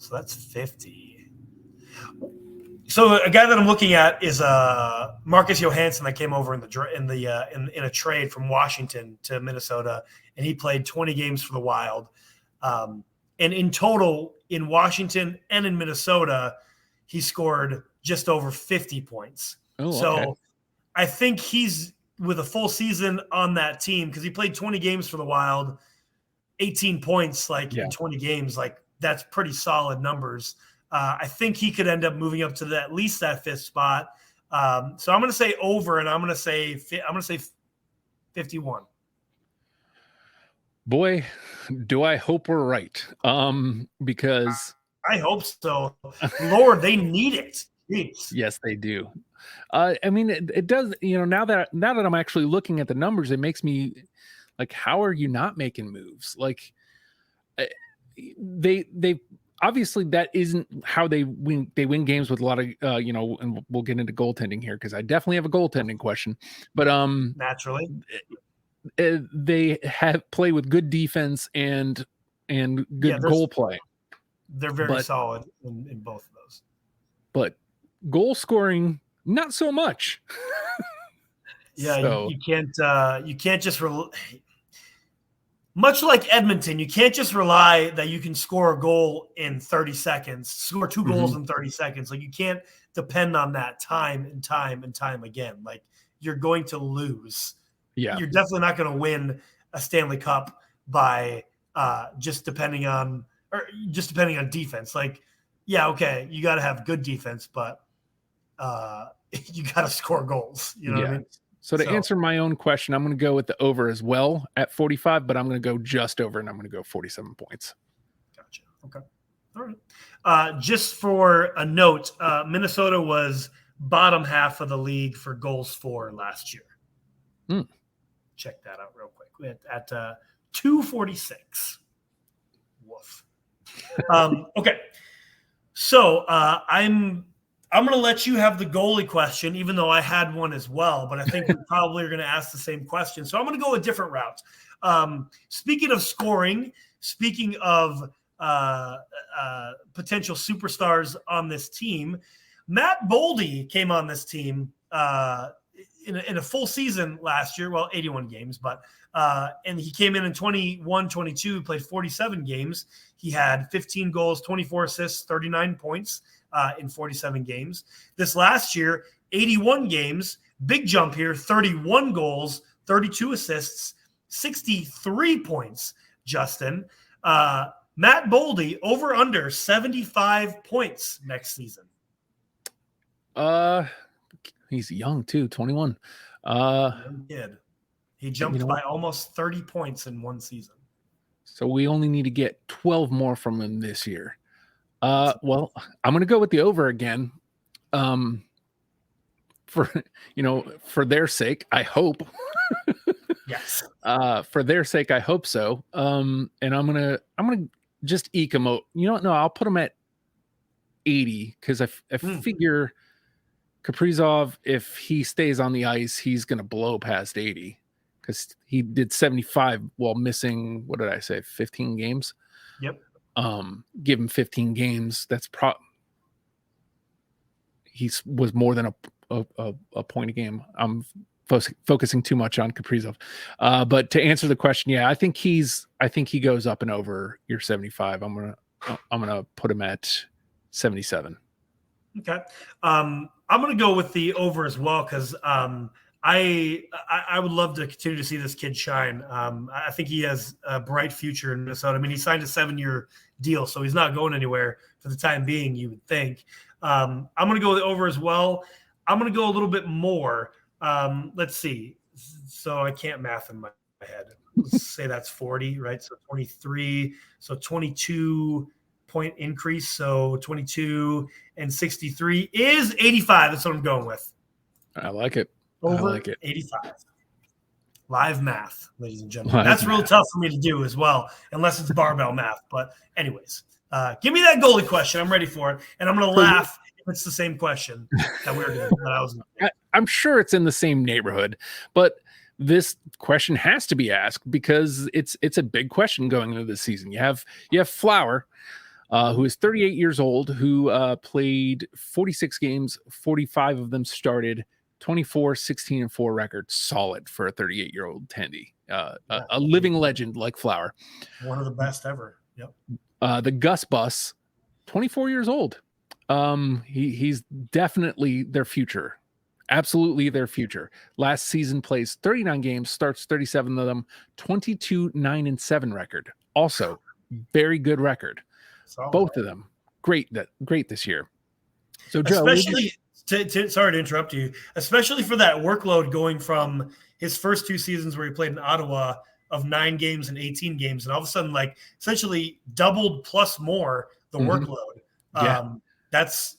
So that's 50. So a guy that I'm looking at is Marcus Johansson that came over in a trade from Washington to Minnesota, and he played 20 games for the Wild. And in total, in Washington and in Minnesota, he scored just over 50 points. Oh, so okay. I think he's with a full season on that team because he played 20 games for the Wild, 18 points in 20 games, that's pretty solid numbers. I think he could end up moving up to at least that 5th spot. So I'm going to say over, and I'm going to say 51. Boy, do I hope we're right. Because I hope so. Lord, they need it. Jeez. Yes, they do. I mean, it does. Now that I'm actually looking at the numbers, it makes me like, how are you not making moves? Like, they obviously that isn't how they win. They win games with a lot of and we'll get into goaltending here because I definitely have a goaltending question. But naturally, they have play with good defense and good goal play. They're very solid in both of those. But goal scoring not so much. Yeah, So, you can't just much like Edmonton, you can't just rely that you can score a goal in 30 seconds, score 2 goals in 30 seconds. Like, you can't depend on that time and time and time again. Like, you're going to lose. yeah. You're definitely not going to win a Stanley Cup by just depending on defense. Like, yeah, okay, you got to have good defense, but you got to score goals. You know what I mean? So to answer my own question, I'm going to go with the over as well at 45, but I'm going to go just over, and I'm going to go 47 points. Gotcha. Okay. All right. Just for a note, Minnesota was bottom half of the league for goals for last year. Check that out real quick. At 246. Woof. Okay. So I'm going to let you have the goalie question, even though I had one as well, but I think we probably are going to ask the same question. So I'm going to go a different route. Speaking of scoring, speaking of potential superstars on this team, Matt Boldy came on this team in a full season last year. Well, 81 games, but and he came in 21-22, played 47 games. He had 15 goals, 24 assists, 39 points. In 47 games. This last year, 81 games, big jump here, 31 goals, 32 assists, 63 points, Justin. Matt Boldy, over under 75 points next season. He's young too, 21. Young kid. He jumped by almost 30 points in one season. So we only need to get 12 more from him this year. Well, I'm going to go with the over again. For their sake, I hope. Yes. For their sake, I hope so. And I'm gonna just eke him out. No, I'll put him at 80 because I figure Kaprizov, if he stays on the ice, he's gonna blow past 80 because he did 75 while missing. What did I say? 15 games. Yep. Give him 15 games. That's he was more than a point a game. I'm focusing too much on Kaprizov. But to answer the question, yeah, I think he goes up and over your 75. I'm gonna put him at 77. Okay. I'm gonna go with the over as well because I would love to continue to see this kid shine. I think he has a bright future in Minnesota. I mean, he signed a 7-year deal, so he's not going anywhere for the time being, you would think. I'm going to go with the over as well. I'm going to go a little bit more. Let's see. So I can't math in my head. Let's say that's 40, right? So 23. So 22-point increase. So 22 and 63 is 85. That's what I'm going with. I like it. Over I like it. 85. Live math, ladies and gentlemen. That's real tough for me to do as well, unless it's barbell math. But anyways, give me that goalie question. I'm ready for it. And I'm going to laugh if it's the same question that we were doing. I'm sure it's in the same neighborhood, but this question has to be asked because it's a big question going into this season. You have Flower, who is 38 years old, who played 46 games, 45 of them started, 24, 16, and 4 record. Solid for a 38-year-old Tandy. A living legend like Flower. One of the best ever. Yep. The Gus Bus, 24 years old. He's definitely their future. Absolutely their future. Last season plays 39 games, starts 37 of them, 22, 9, and 7 record. Also, very good record. Solid. Both of them. Great this year. So Joe, especially sorry to interrupt you, especially for that workload going from his first 2 seasons where he played in Ottawa of 9 games and 18 games, and all of a sudden, like, essentially doubled plus more the workload. Yeah. That's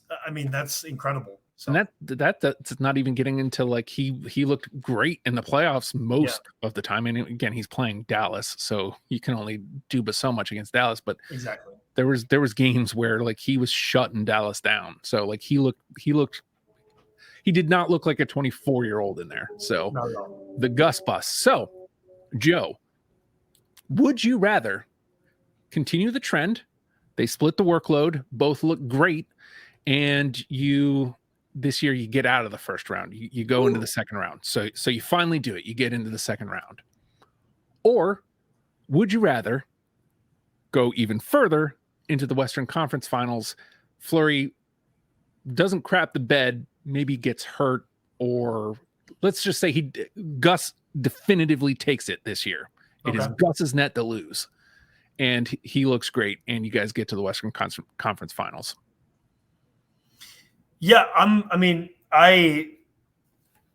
incredible. So. And that's not even getting into, like, he looked great in the playoffs most of the time. And again, he's playing Dallas, so you can only do but so much against Dallas. But exactly, there was games where, like, he was shutting Dallas down. So, like, he did not look like a 24-year-old in there. So the Gus Bus. So, Joe, would you rather continue the trend? They split the workload, both look great, and you this year you get out of the first round. You go into the second round. So you finally do it. You get into the second round. Or would you rather go even further into the Western Conference Finals? Fleury doesn't crap the bed, maybe gets hurt, or let's just say Gus definitively takes it this year. It is Gus's net to lose. And he looks great, and you guys get to the Western Conference Finals. Yeah,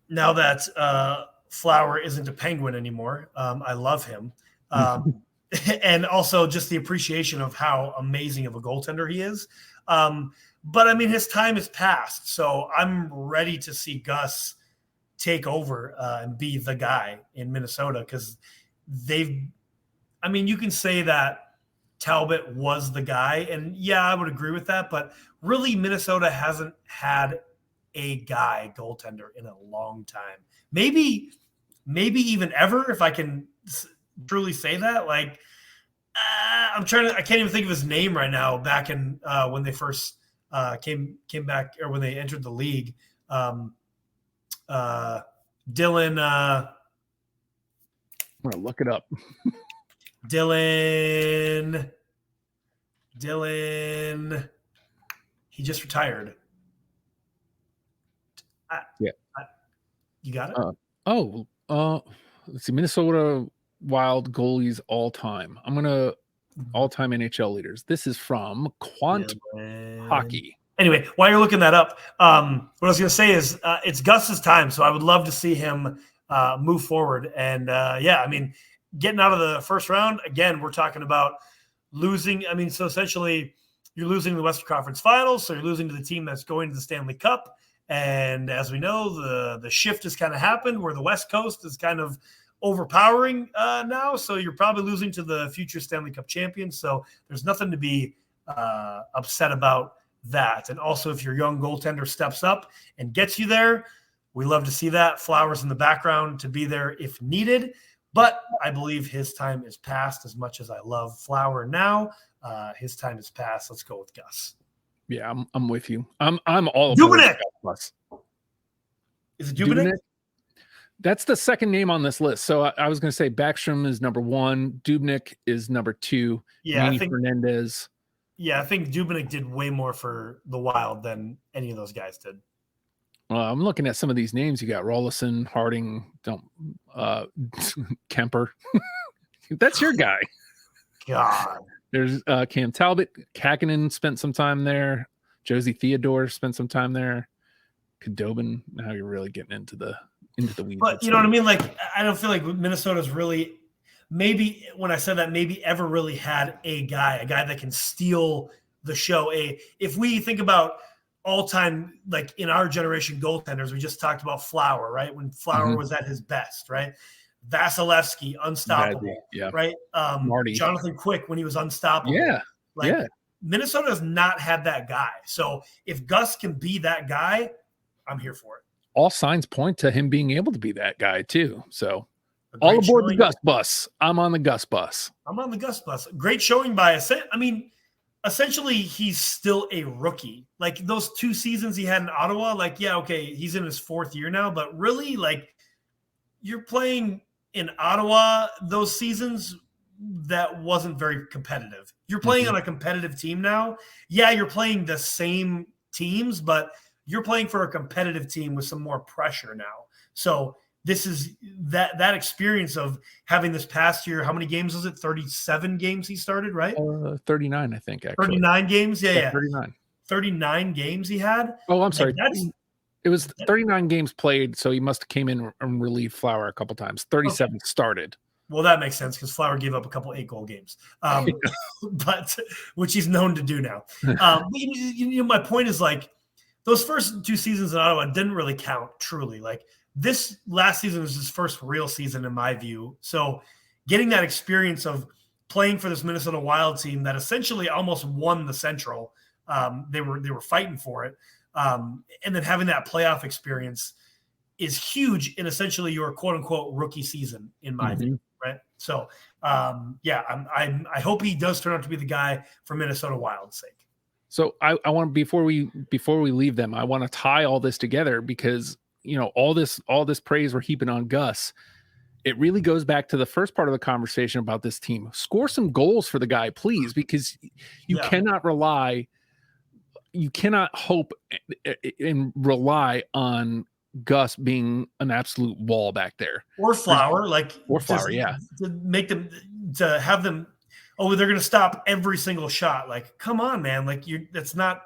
now that Flower isn't a Penguin anymore, I love him. And also just the appreciation of how amazing of a goaltender he is. But I mean, his time has passed, so I'm ready to see Gus take over and be the guy in Minnesota, because you can say that Talbot was the guy, and yeah, I would agree with that, but really Minnesota hasn't had a guy goaltender in a long time. Maybe even ever, if I can truly say that. Like, I can't even think of his name right now, back in when they first came back, or when they entered the league. Dylan, I'm gonna look it up. Dylan, he just retired. You got it? Let's see. Minnesota Wild goalies all time. I'm gonna all-time NHL leaders. This is from Quant Hockey. Anyway, while you're looking that up, what I was going to say is it's Gus's time, so I would love to see him move forward. And getting out of the first round, again, we're talking about losing. So essentially you're losing the Western Conference Finals, so you're losing to the team that's going to the Stanley Cup. And as we know, the shift has kind of happened where the West Coast is kind of overpowering now. So you're probably losing to the future Stanley Cup champions. So there's nothing to be upset about that. And also, if your young goaltender steps up and gets you there, we love to see that. Flowers in the background to be there if needed. But I believe his time is past. As much as I love Flower now, his time is past. Let's go with Gus. Yeah, I'm with you. I'm all Dubnyk. Gus. Is it Dubnyk? That's the second name on this list. So I was going to say Backstrom is number 1. Dubnyk is number 2. Yeah, Manny Fernandez. Yeah, I think Dubnyk did way more for the Wild than any of those guys did. Well, I'm looking at some of these names. You got Rolison, Harding, Kemper. That's your guy. God. There's Cam Talbot. Kakinen spent some time there. Josie Theodore spent some time there. Khudobin. Now you're really getting into the weeds. But you know what I mean? Like, I don't feel like Minnesota's really, maybe when I said that, maybe ever really had a guy that can steal the show. If we think about all-time, like in our generation goaltenders, we just talked about Flower, right? When Flower was at his best, right? Vasilevsky, unstoppable, right? Marty. Jonathan Quick when he was unstoppable. Minnesota has not had that guy. So if Gus can be that guy, I'm here for it. All signs point to him being able to be that guy too. So all aboard the Gus bus. I'm on the Gus bus. Great showing by essentially he's still a rookie. Like those 2 seasons he had in Ottawa, he's in his 4th year now, but really, like, you're playing in Ottawa those seasons that wasn't very competitive. You're playing on a competitive team now. Yeah, you're playing the same teams, but you're playing for a competitive team with some more pressure now. So this is that experience of having this past year. How many games was it? 37 games he started, right? 39, I think, actually. 39 games? Yeah. 39. 39 games he had? Oh, I'm sorry. It was 39 games played, so he must have came in and relieved Flower a couple times. 37 started. Well, that makes sense because Flower gave up a couple 8-goal games, but which he's known to do now. My point is, like, those first 2 seasons in Ottawa didn't really count truly. Like, this last season was his first real season in my view. So getting that experience of playing for this Minnesota Wild team that essentially almost won the Central, they were fighting for it. And then having that playoff experience is huge in essentially your quote unquote rookie season in my view. Right. So, I hope he does turn out to be the guy for Minnesota Wild's sake. So I want before we leave them, I want to tie all this together because all this praise we're heaping on Gus. It really goes back to the first part of the conversation about this team. Score some goals for the guy, please, because you cannot hope and rely on Gus being an absolute wall back there. Or Flower, yeah. To make them, to have them, they're going to stop every single shot. Like, come on, man. Like, that's not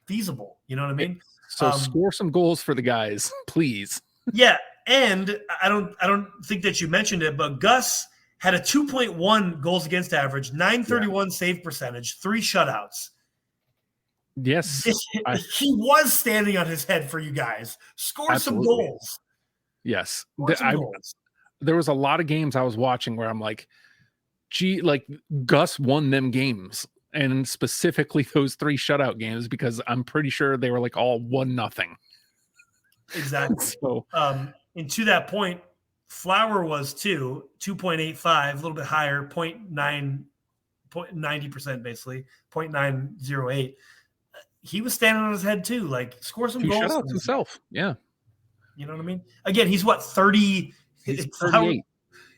feasible. You know what I mean? So score some goals for the guys, please. Yeah. And I don't think that you mentioned it, but Gus had a 2.1 goals against average, 931 save percentage, 3 shutouts. Yes. He was standing on his head for you guys. Score Absolutely. some goals. Yes. There was a lot of games I was watching where I'm like, gee, like Gus won them games. And specifically those 3 shutout games, because I'm pretty sure they were like all 1-0. Exactly. So, and to that point, Flower was 2.85, a little bit higher, 0.90% basically, 0.908. He was standing on his head too. Like, score some 2 goals shutouts himself. Yeah. You know what I mean? Again, he's what, 30? He's 38.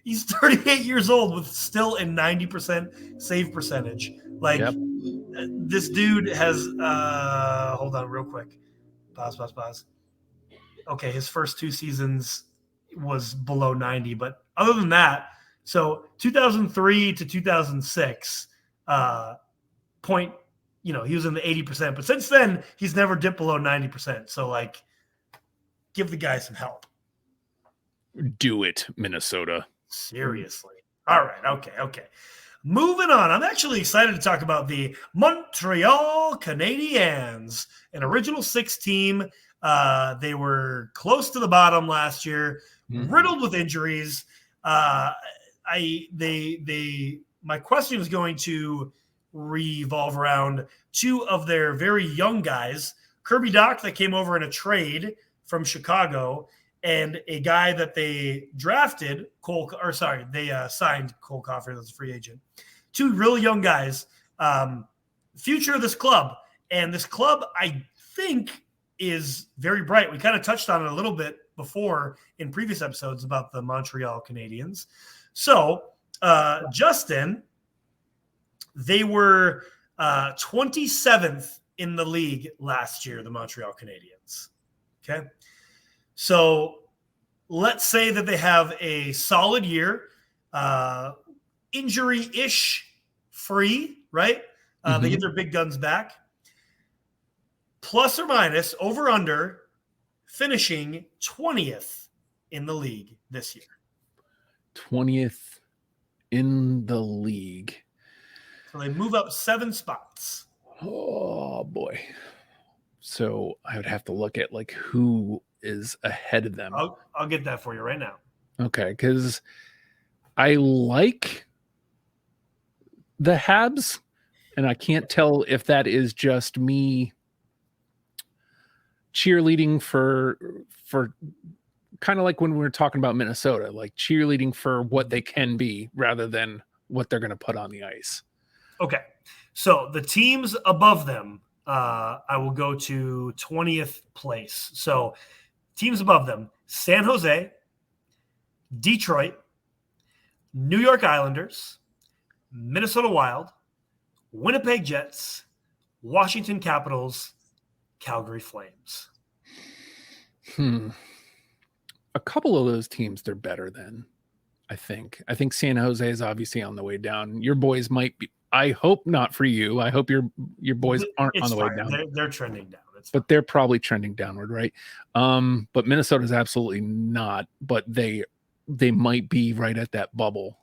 He's 38 years old with still a 90% save percentage. Like, this dude has hold on real quick. Pause. Okay, his first 2 seasons was below 90, but other than that, so 2003 to 2006, he was in the 80%, but since then he's never dipped below 90%. So like, give the guy some help. Do it, Minnesota. Seriously. All right. Okay. Moving on. I'm actually excited to talk about the Montreal Canadiens, an original 6 team. They were close to the bottom last year, riddled with injuries. My question is going to revolve around 2 of their very young guys, Kirby Dach, that came over in a trade from Chicago, and a guy that they drafted, signed Cole Caulfield as a free agent. 2 really young guys, future of this club. And this club, I think, is very bright. We kind of touched on it a little bit before in previous episodes about the Montreal Canadiens. So, Justin, they were 27th in the league last year, the Montreal Canadiens. Okay. So let's say that they have a solid year, injury-ish free, right? They get their big guns back. Plus or minus, over under, finishing 20th in the league this year. 20th in the league. So they move up 7 spots. Oh, boy. So I would have to look at like who is ahead of them. I'll get that for you right now. Okay, because I like the Habs, and I can't tell if that is just me cheerleading for kind of like when we were talking about Minnesota, like cheerleading for what they can be rather than what they're going to put on the ice. Okay, so the teams above them, I will go to 20th place. So teams above them: San Jose, Detroit, New York Islanders, Minnesota Wild, Winnipeg Jets, Washington Capitals, Calgary Flames. A couple of those teams they're better than, I think. I think San Jose is obviously on the way down. Your boys might be. I hope not for you. I hope your boys aren't on the way down. They're trending down. But they're probably trending downward, right? But Minnesota's absolutely not. But they might be right at that bubble.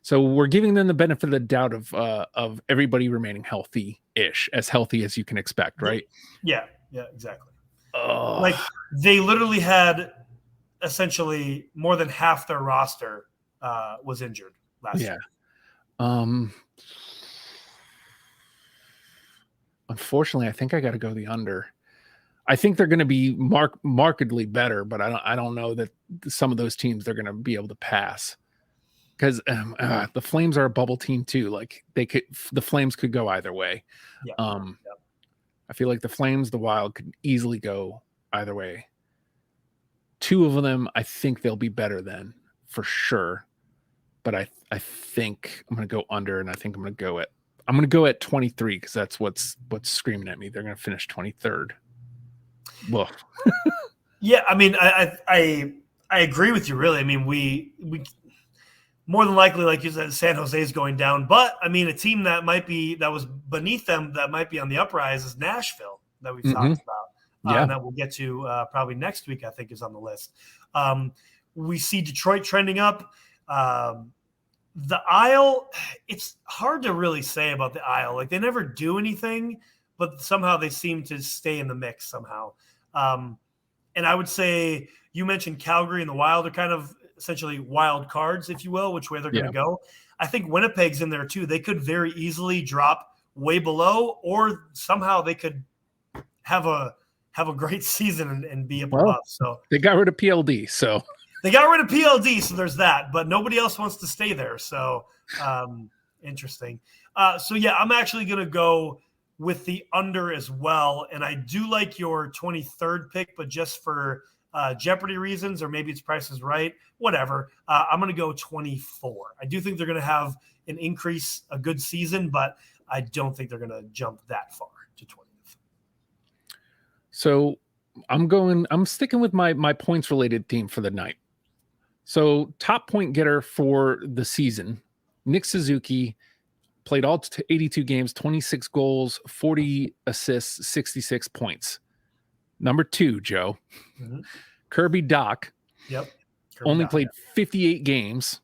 So we're giving them the benefit of the doubt of everybody remaining healthy-ish, as healthy as you can expect, right? Yeah, exactly. Like they literally had essentially more than half their roster was injured last year. Unfortunately, I think I got to go the under. I think they're going to be markedly better, but I don't know that some of those teams they're going to be able to pass. because the Flames are a bubble team too. Like the Flames could go either way. Yeah. I feel like the Flames, the Wild could easily go either way. Two of them, I think they'll be better than for sure. But I think I'm going to go under, and I think I'm going to go at 23 because that's what's screaming at me. They're going to finish 23rd. Well, yeah, I mean, I agree with you. Really, I mean, we more than likely, like you said, San Jose is going down. But I mean, a team that was beneath them that might be on the uprise is Nashville that we've talked about. Yeah, that we'll get to probably next week. I think is on the list. We see Detroit trending up. The Isle, it's hard to really say about the Isle. Like they never do anything, but somehow they seem to stay in the mix somehow. And I would say you mentioned Calgary and the Wild are kind of essentially wild cards, if you will, which way they're going to go. I think Winnipeg's in there too. They could very easily drop way below, or somehow they could have a great season and be up above. So they got rid of PLD. So they got rid of PLD. So there's that, but nobody else wants to stay there. So interesting. So yeah, I'm actually going to go with the under as well. And I do like your 23rd pick, but just for Jeopardy reasons, or maybe it's Price is Right, whatever. I'm going to go 24. I do think they're going to have an increase, a good season, but I don't think they're going to jump that far to 20th. So I'm sticking with my points related theme for the night. So top point getter for the season, Nick Suzuki, played all 82 games, 26 goals, 40 assists, 66 points. Number 2, Joe. Kirby Dach. Yep. Only played 58 games,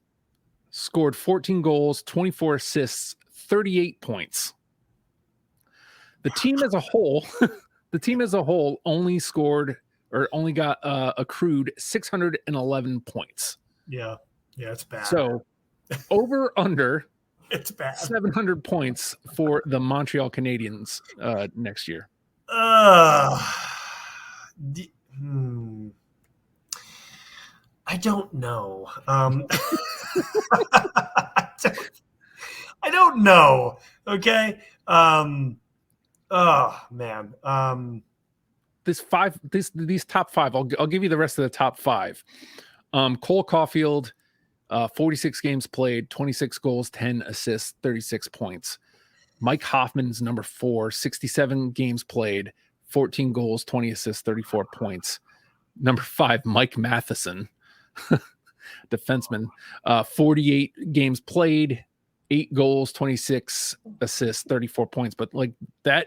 scored 14 goals, 24 assists, 38 points. The team as a whole, only scored or only got accrued 611 points. Yeah, it's bad. So over under it's bad. 700 points for the Montreal Canadiens next year. I don't know. I don't know. Okay. Oh man. These top 5. I'll give you the rest of the top 5. Cole Caulfield, 46 games played, 26 goals, 10 assists, 36 points. Mike Hoffman's number 4, 67 games played, 14 goals, 20 assists, 34 points. Number 5, Mike Matheson, defenseman, 48 games played, 8 goals, 26 assists, 34 points. But like that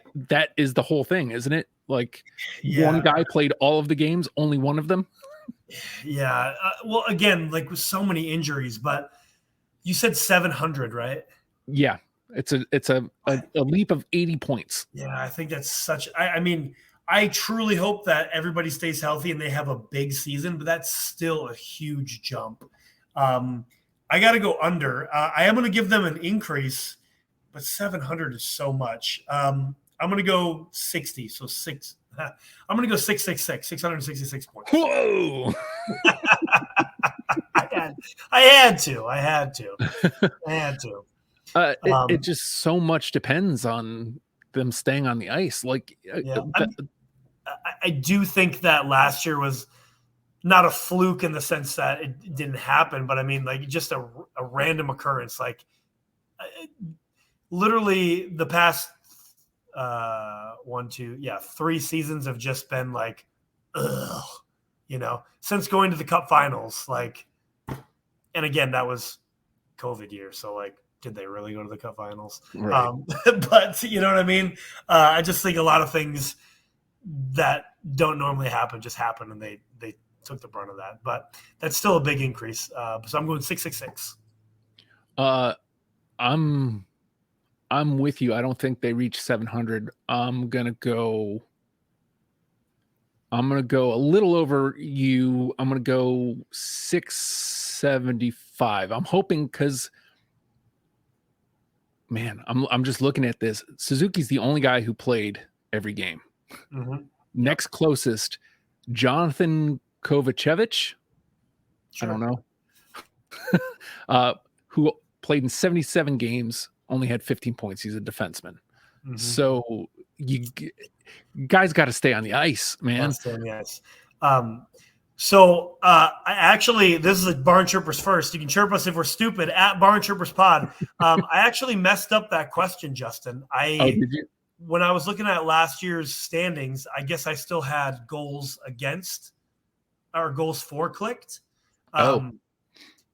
is the whole thing, isn't it? Like one guy played all of the games, only one of them. Yeah. Well, again, like with so many injuries, but you said 700, right? Yeah. It's a leap of 80 points. Yeah. I think that's such, I mean, I truly hope that everybody stays healthy and they have a big season, but that's still a huge jump. I got to go under. I am going to give them an increase, but 700 is so much. I'm going to go 60. So I'm going to go 666 points. Whoa! I had to. It just so much depends on them staying on the ice. Like, I do think that last year was not a fluke in the sense that it didn't happen, but I mean, like just a random occurrence. Like, literally the past 3 seasons have just been like, ugh, since going to the Cup Finals. Like, and again, that was COVID year, so like, did they really go to the Cup Finals? Right. But you know what I mean? I just think a lot of things that don't normally happen just happen, and they took the brunt of that. But that's still a big increase. So I'm going 666. I'm with you. I don't think they reach 700. I'm gonna go a little over you. I'm gonna go 675. I'm hoping because, man, I'm just looking at this. Suzuki's the only guy who played every game. Mm-hmm. Next closest, Jonathan Kovacevic. Sure. I don't know. who played in 77 games, only had 15 points. He's a defenseman. Mm-hmm. So you guys got to stay on the ice, man. Stay on the ice. So I actually, this is a Barn Chirpers first. You can chirp us if we're stupid at Barn Chirpers Pod. I actually messed up that question, Justin. Did you? When I was looking at last year's standings, I guess I still had goals against or goals for clicked.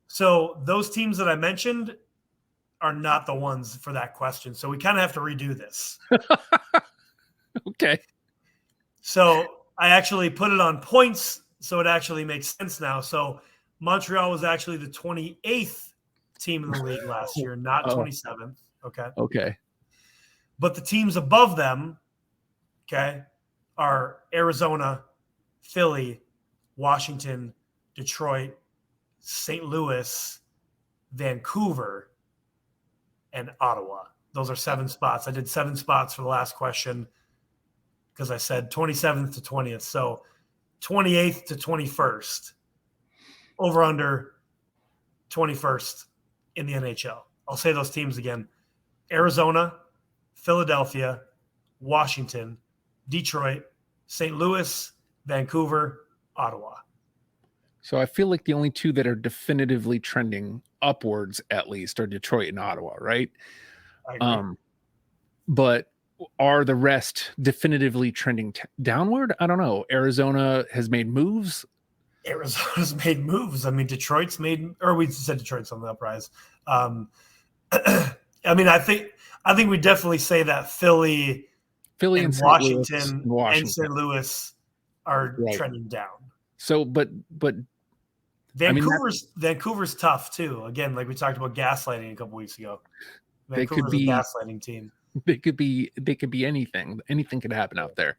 So those teams that I mentioned are not the ones for that question. So we kind of have to redo this. Okay. So I actually put it on points, so it actually makes sense now. So Montreal was actually the 28th team in the league last year, not 27th. Okay. Okay. But the teams above them, okay, are Arizona, Philly, Washington, Detroit, St. Louis, Vancouver, and Ottawa. Those are 7 spots. I did 7 spots for the last question because I said 27th to 20th. So 28th to 21st, over under 21st in the NHL. I'll say those teams again. Arizona, Philadelphia, Washington, Detroit, St. Louis, Vancouver, Ottawa. So I feel like the only 2 that are definitively trending upwards, at least, are Detroit and Ottawa, right? I agree. But are the rest definitively trending downward? I don't know. Arizona has made moves. Arizona's made moves. I mean, Detroit's made, or we said Detroit's on the uprise. I mean, I think we definitely say that Philly and Washington and St. Louis are trending down. So, but Vancouver's tough too. Again, like we talked about gaslighting a couple weeks ago. Vancouver's a gaslighting team. They could be anything. Anything could happen out there.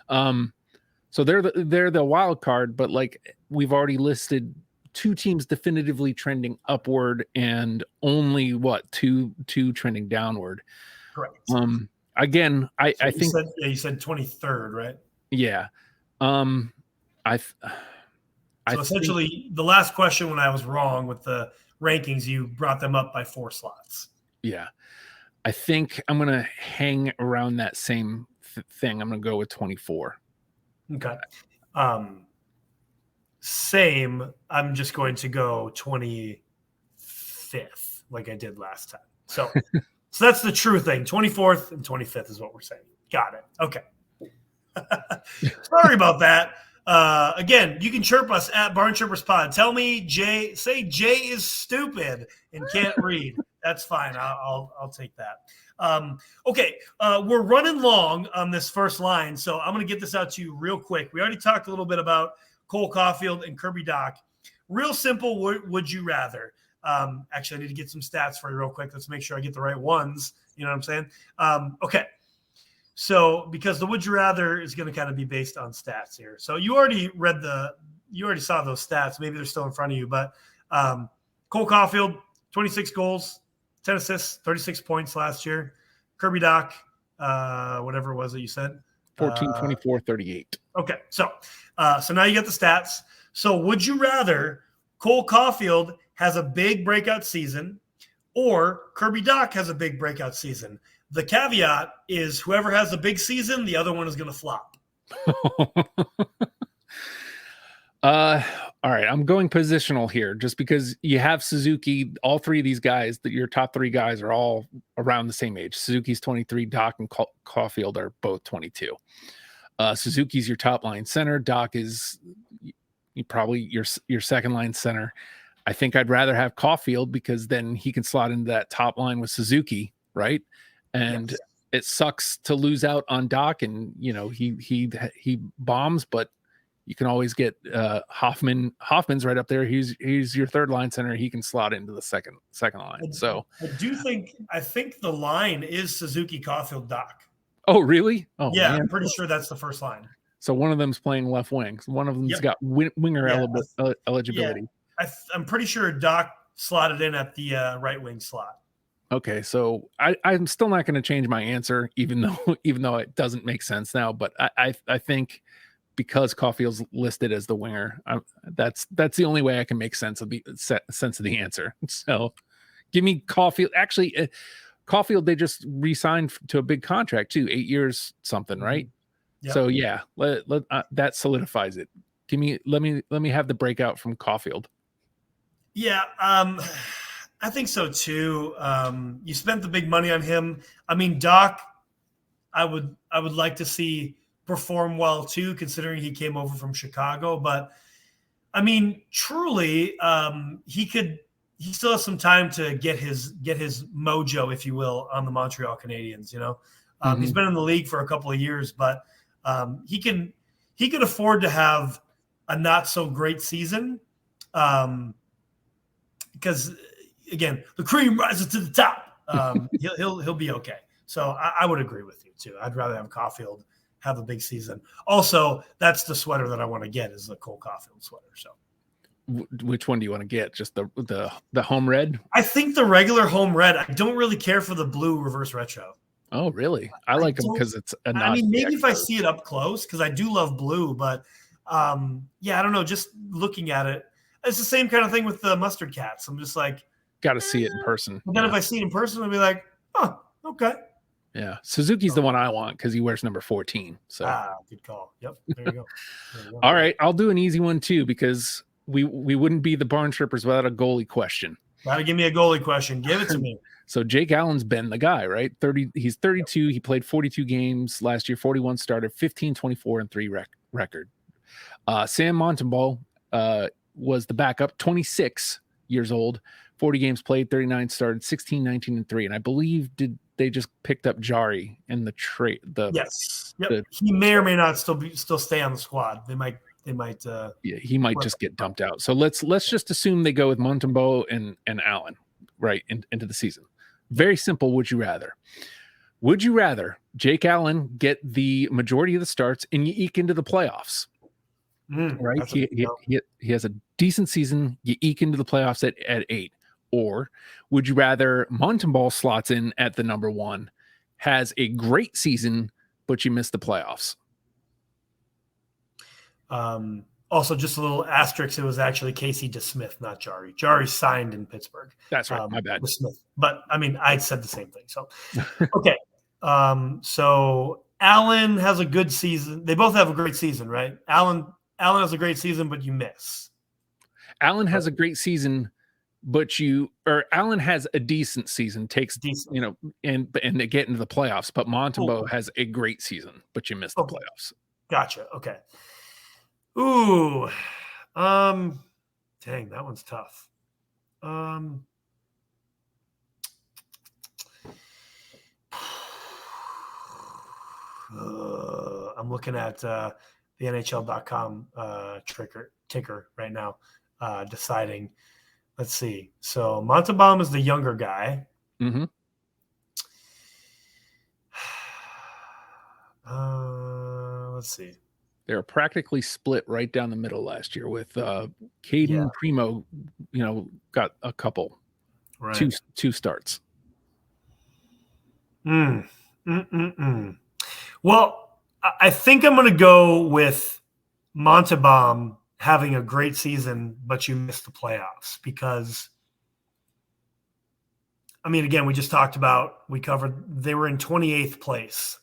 So they're the wild card, but like we've already listed 2 teams definitively trending upward and only two trending downward. Correct. Again, I think you said 23rd, right? Yeah. So essentially, the last question when I was wrong with the rankings, you brought them up by 4 slots. Yeah. I think I'm going to hang around that same thing. I'm going to go with 24. Okay. Same. I'm just going to go 25th like I did last time. So that's the true thing. 24th and 25th is what we're saying. Got it. Okay. Sorry about that. Again, you can chirp us at Barn Chirpers Pod. Tell me say Jay is stupid and can't read. That's fine. I'll take that. Okay. We're running long on this first line, so I'm going to get this out to you real quick. We already talked a little bit about Cole Caulfield and Kirby Dach. Real simple. Would you rather? Actually, I need to get some stats for you real quick. Let's make sure I get the right ones. You know what I'm saying? Okay. So, because the would you rather is going to kind of be based on stats here. So you already saw those stats. Maybe they're still in front of you, but Cole Caulfield, 26 goals, 10 assists, 36 points last year. Kirby Dach, whatever it was that you said. 14, 24, 38. Okay. So now you got the stats. So would you rather Cole Caulfield has a big breakout season or Kirby Dach has a big breakout season? The caveat is whoever has a big season, the other one is going to flop. All right. I'm going positional here just because you have Suzuki. All 3 of these guys, your top 3 guys are all around the same age. Suzuki's 23, Dach and Caulfield are both 22. Suzuki's your top line center. Dach is probably your second line center. I think I'd rather have Caulfield because then he can slot into that top line with Suzuki, right? And yes. It sucks to lose out on Dach, and he bombs, but you can always get Hoffman. Hoffman's right up there. He's your third line center. He can slot into the second line. So I think the line is Suzuki, Caulfield, Dach. Oh, really? Oh, yeah, man. I'm pretty sure that's the first line. So one of them's playing left wing. One of them's got winger eligibility. Yeah. I'm pretty sure Dach slotted in at the right wing slot. Okay, so I'm still not going to change my answer, even though it doesn't make sense now. But I think because Caulfield's listed as the winger, that's the only way I can make sense of the answer. So Give me Caulfield. Actually, Caulfield, they just re-signed to a big contract too, 8 years something, right? Yep. So yeah, that solidifies it. Let me have the breakout from Caulfield. Yeah, I think so too. You spent the big money on him. I mean, Doc, I would like to see perform well too, considering he came over from Chicago. But I mean, truly, he still has some time to get his mojo, if you will, on the Montreal Canadiens. He's been in the league for a couple of years, but he can afford to have a not so great season, because again, the cream rises to the top. He'll be okay. So I would agree with you too. I'd rather have Caulfield have a big season. Also, that's the sweater that I want to get, is the Cole Caulfield sweater. So, which one do you want to get? Just the home red? I think the regular home red. I don't really care for the blue reverse retro. Oh, really? I like them because it's a. I mean, maybe if I see it up close, because I do love blue, but yeah, I don't know. Just looking at it, it's the same kind of thing with the mustard cats. I'm just like, got to see it in person. But then if I see it in person, I'll be like, oh, okay. Yeah, Suzuki's the one I want because he wears number 14. So good call. Yep, there you go. All right, I'll do an easy one too, because we wouldn't be the Barn Strippers without a goalie question. Gotta give me a goalie question. Give it to me. So Jake Allen's been the guy, right? He's 32. He played 42 games last year, 41 started, 15, 24, and 3 record. Sam Montembeault was the backup, 26 years old, 40 games played, 39 started, 16, 19, and 3. And I believe they just picked up Jari in the trade. Yes. Yep. He may or may not still stay on the squad. They might. Yeah, he might just get dumped out. So let's just assume they go with Montembeault and Allen right into the season. Very simple. Would you rather? Would you rather Jake Allen get the majority of the starts and you eke into the playoffs? Right. He has a decent season. You eke into the playoffs at 8. Or would you rather Montembeault slots in at the number 1, has a great season, but you miss the playoffs? Also, just a little asterisk, it was actually Casey DeSmith, not Jari. Jari signed in Pittsburgh. That's right. My bad. DeSmith. But I mean, I said the same thing. So, okay. So Allen has a good season. They both have a great season, right? Allen has a great season, but you miss. Allen has a great season, Allen has a decent season, and they get into the playoffs, but Montembeault has a great season, but you miss the playoffs. Gotcha. Okay. Ooh. Dang, that one's tough. I'm looking at the NHL.com ticker right now, deciding. Let's see. So Montembeault is the younger guy. Mm-hmm. Let's see. They're practically split right down the middle last year with Caden Primo, got a couple, right. two starts. Well, I think I'm going to go with Montembeault having a great season, but you missed the playoffs because, I mean, again, we covered, they were in 28th place.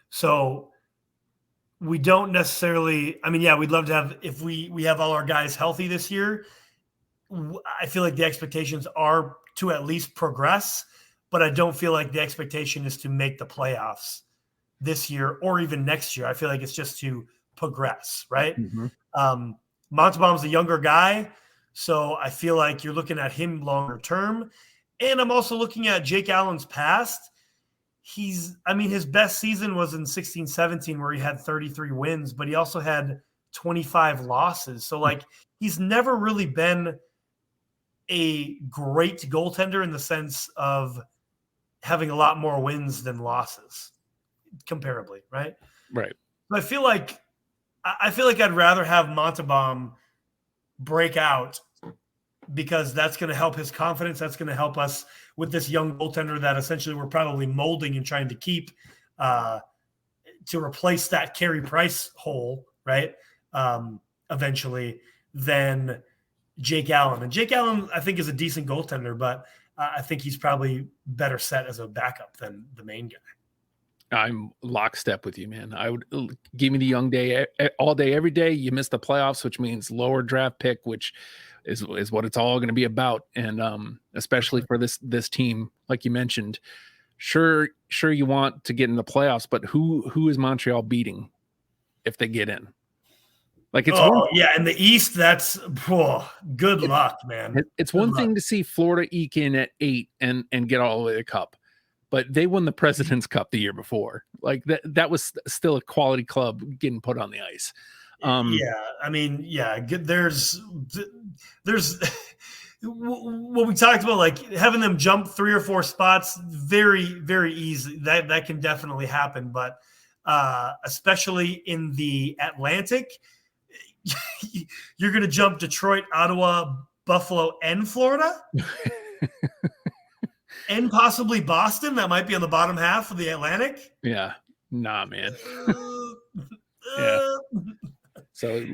So we don't necessarily, I mean, yeah, we'd love to have, if we have all our guys healthy this year, I feel like the expectations are to at least progress, but I don't feel like the expectation is to make the playoffs this year or even next year. I feel like it's just to progress, right? Mm-hmm. Montembeault's the younger guy, so I feel like you're looking at him longer term. And I'm also looking at Jake Allen's past. His best season was in 16-17 where he had 33 wins, but he also had 25 losses. So, he's never really been a great goaltender in the sense of having a lot more wins than losses, comparably, right? Right. But I feel like I'd rather have Montembeault break out because that's going to help his confidence. That's going to help us with this young goaltender that essentially we're probably molding and trying to keep to replace that Carey Price hole, right? Eventually, than Jake Allen. And Jake Allen, I think, is a decent goaltender, but I think he's probably better set as a backup than the main guy. I'm lockstep with you, man. I would give me the young day all day, every day. You miss the playoffs, which means lower draft pick, which is what it's all going to be about. And especially for this team, like you mentioned, sure you want to get in the playoffs, but who is Montreal beating if they get in? Like it's in the East, that's good luck, man. It's one thing to see Florida eke in at 8 and get all the way to the Cup. But they won the President's Cup the year before. Like that was still a quality club getting put on the ice. There's what we talked about, like having them jump 3 or 4 spots, very, very easy. That can definitely happen. But especially in the Atlantic, you're going to jump Detroit, Ottawa, Buffalo, and Florida. And possibly Boston, that might be on the bottom half of the Atlantic. Yeah. Nah, man. Yeah. So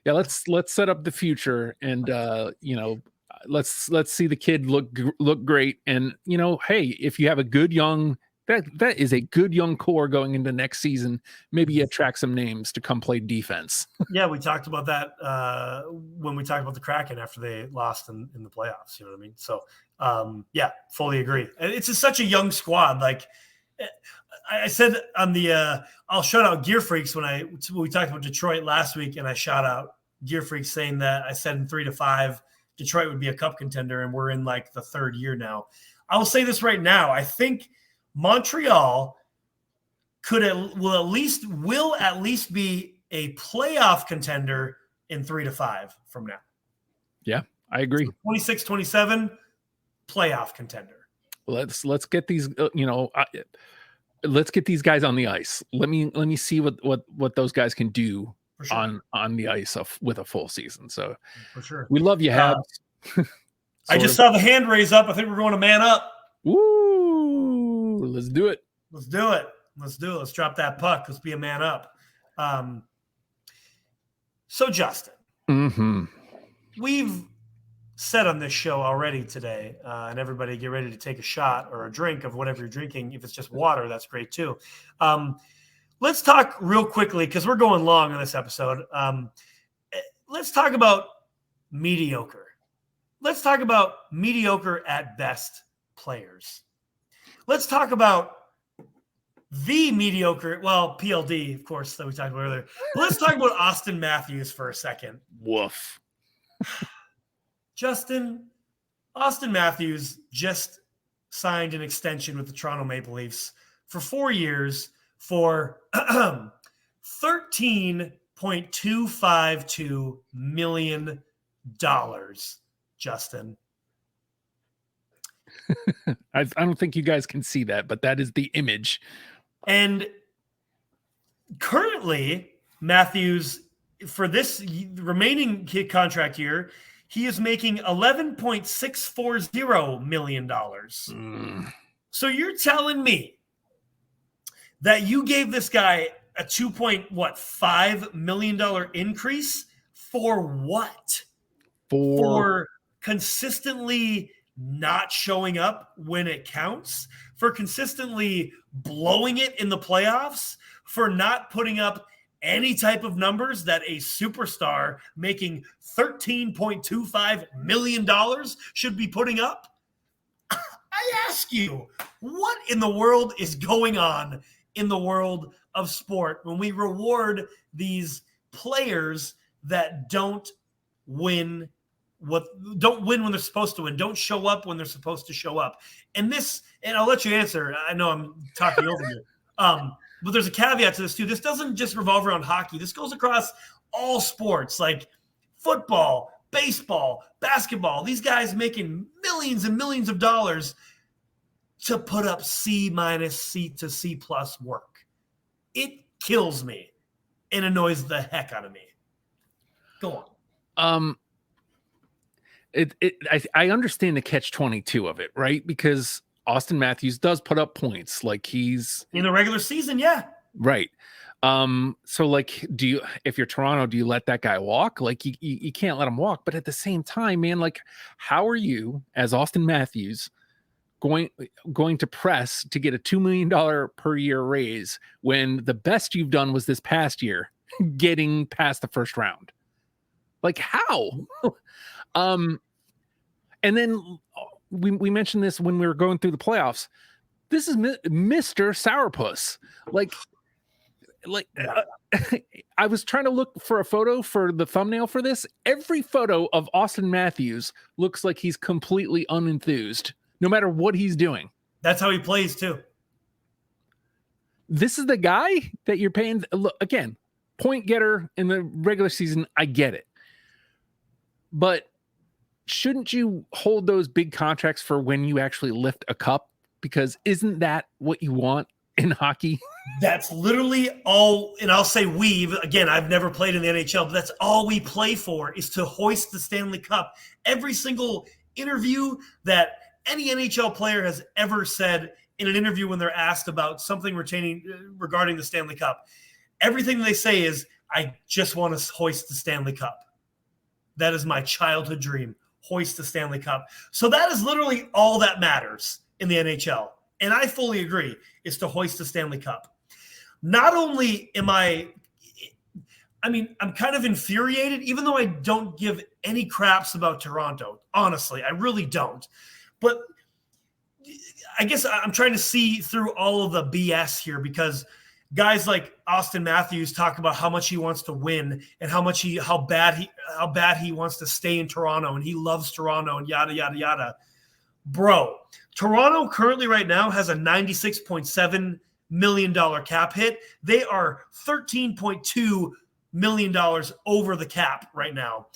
yeah, let's set up the future and let's see the kid look great. And hey, if you have a good young that is a good young core going into next season, maybe you attract some names to come play defense. Yeah, we talked about that when we talked about the Kraken after they lost in the playoffs. You know what I mean? So yeah, fully agree. It's such a young squad. Like I said on the I'll shout out Gear Freaks when we talked about Detroit last week, and I shout out Gear Freaks saying that I said in 3 to 5 Detroit would be a cup contender, and we're in like the 3rd year now. I will say this right now. I think Montreal will at least be a playoff contender in 3 to 5 from now. Yeah, I agree. So 26, 27 playoff contender. Let's get these let's get these guys on the ice. Let me see what those guys can do on the ice with a full season. So for sure, we love you, Habs. I just saw the hand raise up. I think we're going to man up. Woo! Let's do it. Let's do it. Let's drop that puck. Let's be a man up. So Justin, we've said on this show already today, and everybody get ready to take a shot or a drink of whatever you're drinking. If it's just water, that's great too. Let's talk real quickly because we're going long on this episode. Let's talk about mediocre. Let's talk about mediocre at best players. Let's talk about the mediocre, PLD, of course, that we talked about earlier. Let's talk about Auston Matthews for a second. Woof. Justin, Auston Matthews just signed an extension with the Toronto Maple Leafs for 4 years for $13.252 million, Justin. I don't think you guys can see that, but that is the image. And currently, Matthews, for this remaining contract year, he is making $11.640 million. So you're telling me that you gave this guy a $2.5 million increase for what? For consistently not showing up when it counts, for consistently blowing it in the playoffs, for not putting up any type of numbers that a superstar making $13.25 million should be putting up? I ask you, what in the world is going on in the world of sport when we reward these players that don't win when they're supposed to win, don't show up when they're supposed to show up? And I'll let you answer. I know I'm talking over you. But there's a caveat to this too. This doesn't just revolve around hockey. This goes across all sports like football, baseball, basketball. These guys making millions and millions of dollars to put up C- C to C+ work. It kills me and annoys the heck out of me. Go on. I understand the catch-22 of it, right? Because Auston Matthews does put up points, like he's in the regular season, yeah. Right. So like, if you're Toronto, do you let that guy walk? Like you can't let him walk, but at the same time, man, like how are you as Auston Matthews going to press to get a $2 million per year raise when the best you've done was this past year, getting past the first round? Like how? And then we mentioned this when we were going through the playoffs. This is Mr. Sourpuss. Like I was trying to look for a photo for the thumbnail for this. Every photo of Auston Matthews looks like he's completely unenthused, no matter what he's doing. That's how he plays too. This is the guy that you're paying. Look, again, point getter in the regular season. I get it. But shouldn't you hold those big contracts for when you actually lift a cup? Because isn't that what you want in hockey? That's literally all, and I'll say again, I've never played in the NHL, but that's all we play for, is to hoist the Stanley Cup. Every single interview that any NHL player has ever said in an interview when they're asked about something regarding the Stanley Cup, everything they say is, I just want to hoist the Stanley Cup. That is my childhood dream, hoist the Stanley Cup. So that is literally all that matters in the NHL. And I fully agree, is to hoist the Stanley Cup. Not only am I'm kind of infuriated, even though I don't give any craps about Toronto. Honestly, I really don't. But I guess I'm trying to see through all of the BS here, because guys like Auston Matthews talk about how much he wants to win and how bad he wants to stay in Toronto and he loves Toronto and yada, yada, yada. Bro, Toronto currently right now has a $96.7 million cap hit. They are $13.2 million over the cap right now.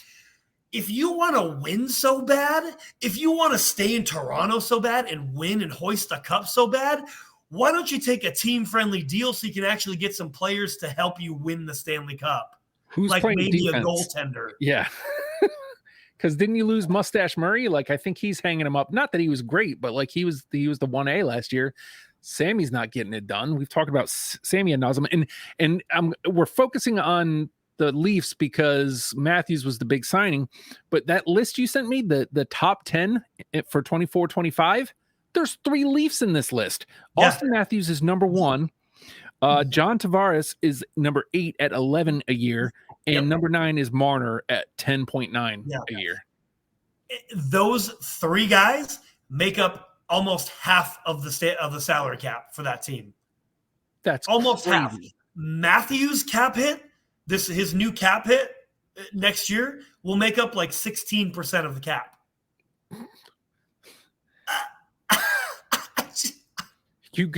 If you want to win so bad, if you want to stay in Toronto so bad and win and hoist the cup so bad, why don't you take a team-friendly deal so you can actually get some players to help you win the Stanley Cup? Who's like playing maybe defense? A goaltender. Yeah. Because didn't you lose Mustache Murray? Like, I think he's hanging him up. Not that he was great, but like he was the 1A last year. Sammy's not getting it done. We've talked about Sammy and Nazem, and we're focusing on the Leafs because Matthews was the big signing. But that list you sent me, the top 10 for 24-25, there's 3 Leafs in this list. Yeah. Auston Matthews is number 1. John Tavares is number 8 at 11 a year, and number 9 is Marner at 10.9 a year. Those 3 guys make up almost half of the salary cap for that team. That's almost crazy. Half. Matthews' cap hit, his new cap hit next year, will make up like 16% of the cap. You've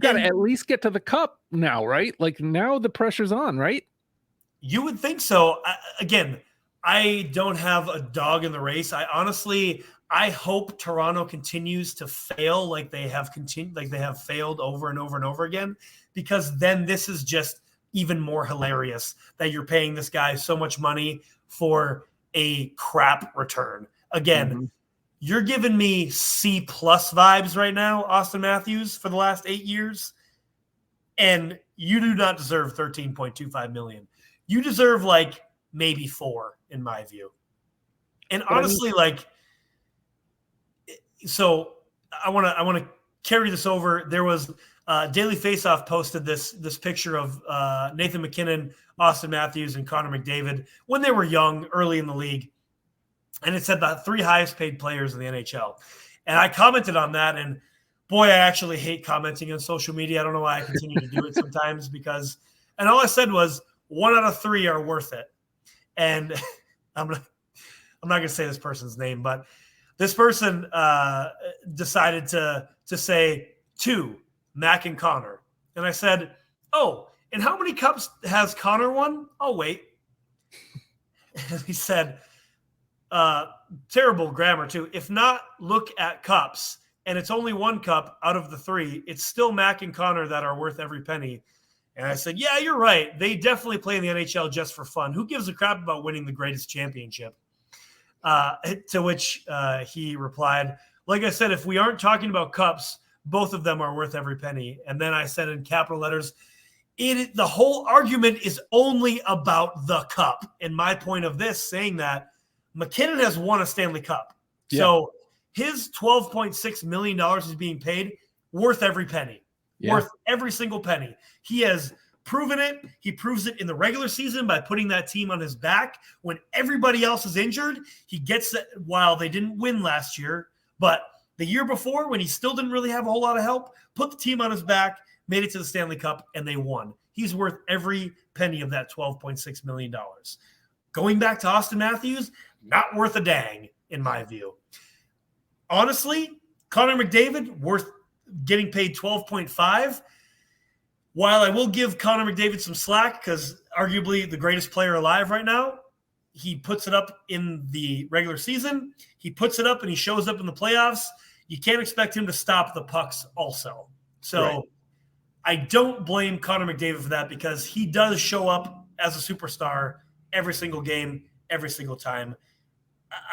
got to at least get to the cup now, right? Like now the pressure's on, right? You would think so. Again, I don't have a dog in the race. I hope Toronto continues to fail like they have failed over and over and over again, because then this is just even more hilarious that you're paying this guy so much money for a crap return. Again, You're giving me C+ vibes right now, Auston Matthews, for the last 8 years, and you do not deserve $13.25 million. You deserve like maybe 4, in my view. And honestly, so I want to carry this over. There was Daily Faceoff posted this picture of Nathan McKinnon, Auston Matthews, and Connor McDavid when they were young, early in the league. And it said the 3 highest paid players in the NHL. And I commented on that. And boy, I actually hate commenting on social media. I don't know why I continue to do it sometimes and all I said was 1 out of 3 are worth it. And I'm not going to say this person's name, but this person decided to say 2, Mac and Connor. And I said, oh, and how many cups has Connor won? I'll wait. And he said, terrible grammar too. If not, look at cups. And it's only 1 cup out of the 3. It's still Mac and Connor that are worth every penny. And I said, yeah, you're right. They definitely play in the NHL just for fun. Who gives a crap about winning the greatest championship? To which he replied, like I said, if we aren't talking about cups, both of them are worth every penny. And then I said in capital letters, the whole argument is only about the cup. And my point of this saying that McKinnon has won a Stanley Cup. Yeah. So his $12.6 million is being paid, worth every penny, worth every single penny. He has proven it. He proves it in the regular season by putting that team on his back when everybody else is injured. He gets that while they didn't win last year, but the year before when he still didn't really have a whole lot of help, put the team on his back, made it to the Stanley Cup, and they won. He's worth every penny of that $12.6 million. Going back to Auston Matthews, not worth a dang, in my view. Honestly, Connor McDavid, worth getting paid $12.5. While I will give Connor McDavid some slack because arguably the greatest player alive right now, he puts it up in the regular season. He puts it up and he shows up in the playoffs. You can't expect him to stop the pucks also. So right. I don't blame Connor McDavid for that because he does show up as a superstar every single game, every single time.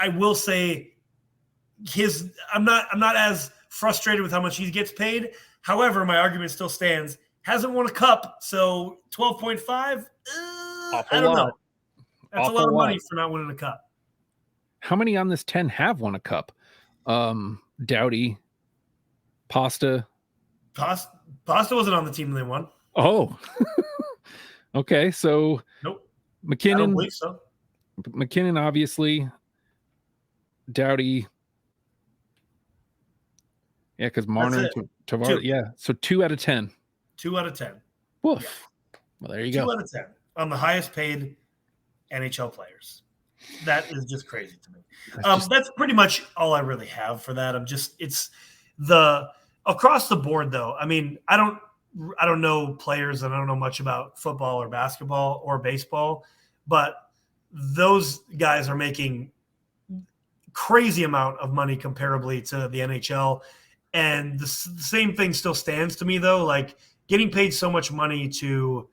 I will say I'm not as frustrated with how much he gets paid. However, my argument still stands. Hasn't won a cup, so 12.5, I don't know. That's a lot of money for not winning a cup. How many on this 10 have won a cup? Doughty, Pasta. Pasta wasn't on the team when they won. Oh. Okay, so nope. McKinnon. I don't believe so. McKinnon, obviously. Doughty. Yeah, because Marner, Tavares. Yeah, so 2 out of 10. 2 out of 10. Woof. Yeah. Well, there you go. 2 out of 10 on the highest paid NHL players. That is just crazy to me. That's pretty much all I really have for that. It's the across the board though. I mean, I don't know players and I don't know much about football or basketball or baseball, but those guys are making crazy amount of money comparably to the NHL. And the same thing still stands to me though, like getting paid so much money to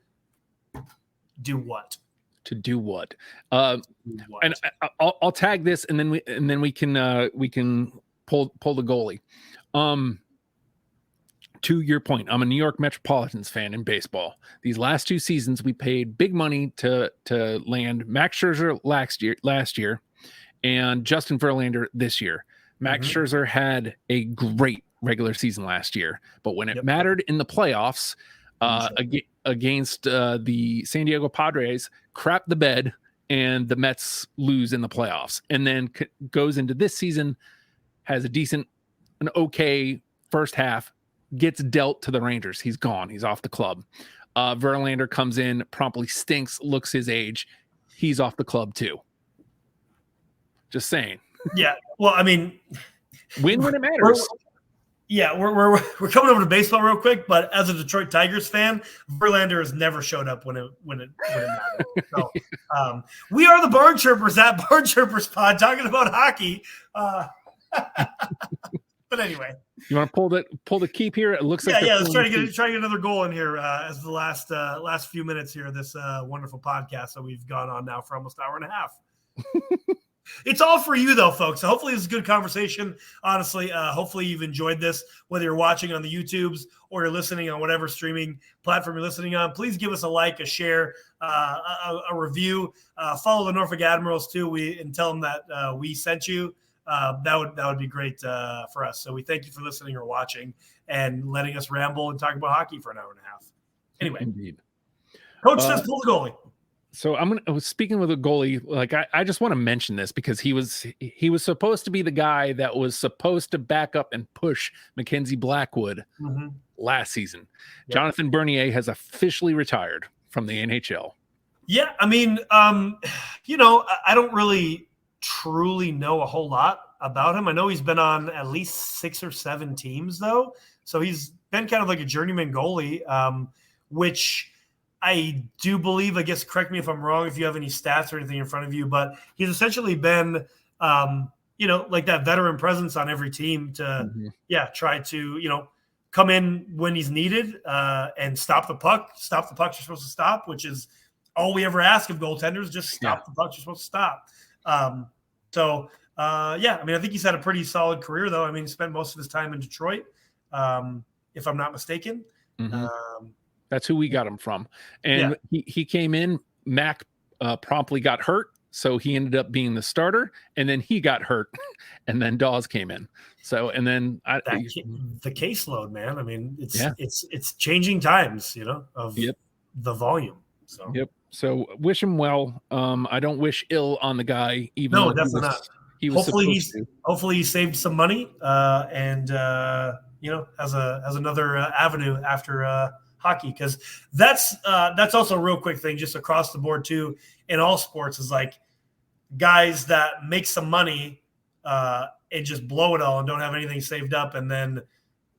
do what? To do what? And I'll tag this, and then we can pull the goalie. To your point, I'm a New York Metropolitans fan in baseball. These last 2 seasons, we paid big money to land Max Scherzer last year, and Justin Verlander this year. Max Scherzer had a great regular season last year, but when it mattered in the playoffs against the San Diego Padres, crap the bed, and the Mets lose in the playoffs, and then goes into this season, has an okay first half, gets dealt to the Rangers. He's gone. He's off the club. Verlander comes in, promptly stinks, looks his age. He's off the club too. Just saying. Yeah. Well, I mean, win when it matters. We're coming over to baseball real quick, but as a Detroit Tigers fan, Verlander has never showed up when it mattered. So, we are the Barn Chirpers at Barn Chirpers Pod talking about hockey. But anyway, you want to pull the keep here? It looks like let's try to get another goal in here as the last few minutes here of this wonderful podcast that we've gone on now for almost an hour and a half. It's all for you, though, folks. So hopefully this is a good conversation. Honestly, hopefully you've enjoyed this, whether you're watching on the YouTubes or you're listening on whatever streaming platform you're listening on. Please give us a like, a share, a review. Follow the Norfolk Admirals, too, and tell them that we sent you. That would be great for us. So we thank you for listening or watching and letting us ramble and talk about hockey for an hour and a half. Anyway. Indeed. Coach says pull the goalie. So I was speaking with a goalie. Like I just want to mention this because he was supposed to be the guy that was supposed to back up and push Mackenzie Blackwood last season. Yep. Jonathan Bernier has officially retired from the NHL. Yeah, I mean, I don't really truly know a whole lot about him. I know he's been on at least 6 or 7 teams though, so he's been kind of like a journeyman goalie, which I do believe, I guess, correct me if I'm wrong, if you have any stats or anything in front of you, but he's essentially been, like that veteran presence on every team to, try to, come in when he's needed and stop the puck you're supposed to stop, which is all we ever ask of goaltenders, just stop the puck you're supposed to stop. I mean, I think he's had a pretty solid career, though. I mean, he spent most of his time in Detroit. if I'm not mistaken. Mm-hmm. That's who we got him from. And he came in, Mac promptly got hurt, so he ended up being the starter, and then he got hurt, and then Dawes came in. So, and then the caseload, man. I mean, it's changing times, of the volume. So So wish him well. I don't wish ill on the guy, even no, though definitely not. Hopefully he saved some money, and has another avenue after hockey, because that's also a real quick thing just across the board too in all sports, is like guys that make some money and just blow it all and don't have anything saved up, and then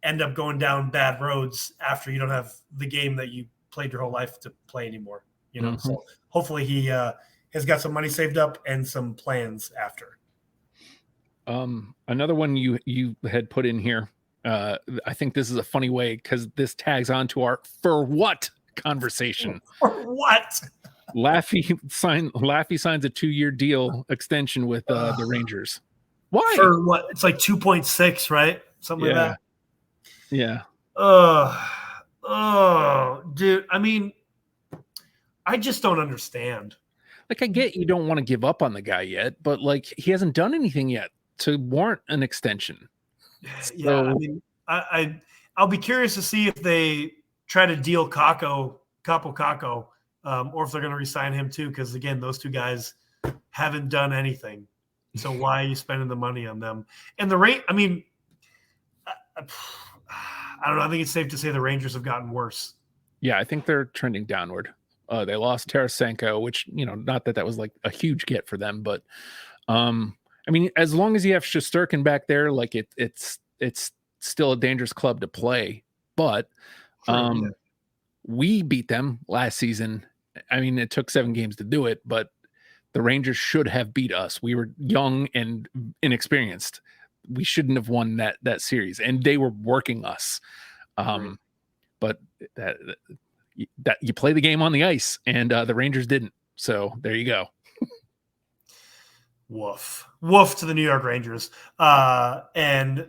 end up going down bad roads after you don't have the game that you played your whole life to play anymore. So hopefully he has got some money saved up and some plans after. Another one you had put in here. I think this is a funny way, because this tags on to our "for what" conversation. For what? Laffy signs a 2-year deal extension with the Rangers. Why? For what? It's like 2.6, right? Something like that. Yeah. Oh, dude. I mean, I just don't understand. Like, I get you don't want to give up on the guy yet, but like, he hasn't done anything yet to warrant an extension. Yeah, I mean, I'll be curious to see if they try to deal Capo Caco, or if they're going to re-sign him too, because again, those two guys haven't done anything. So why are you spending the money on them? And the rate, I mean, I don't know. I think it's safe to say the Rangers have gotten worse. Yeah, I think they're trending downward. They lost Tarasenko, which, not that was like a huge get for them, but I mean, as long as you have Shesterkin back there, like it's still a dangerous club to play. But we beat them last season. I mean, it took 7 games to do it, but the Rangers should have beat us. We were young and inexperienced. We shouldn't have won that series, and they were working us. But that you play the game on the ice, and the Rangers didn't. So there you go. Woof to the New York Rangers. And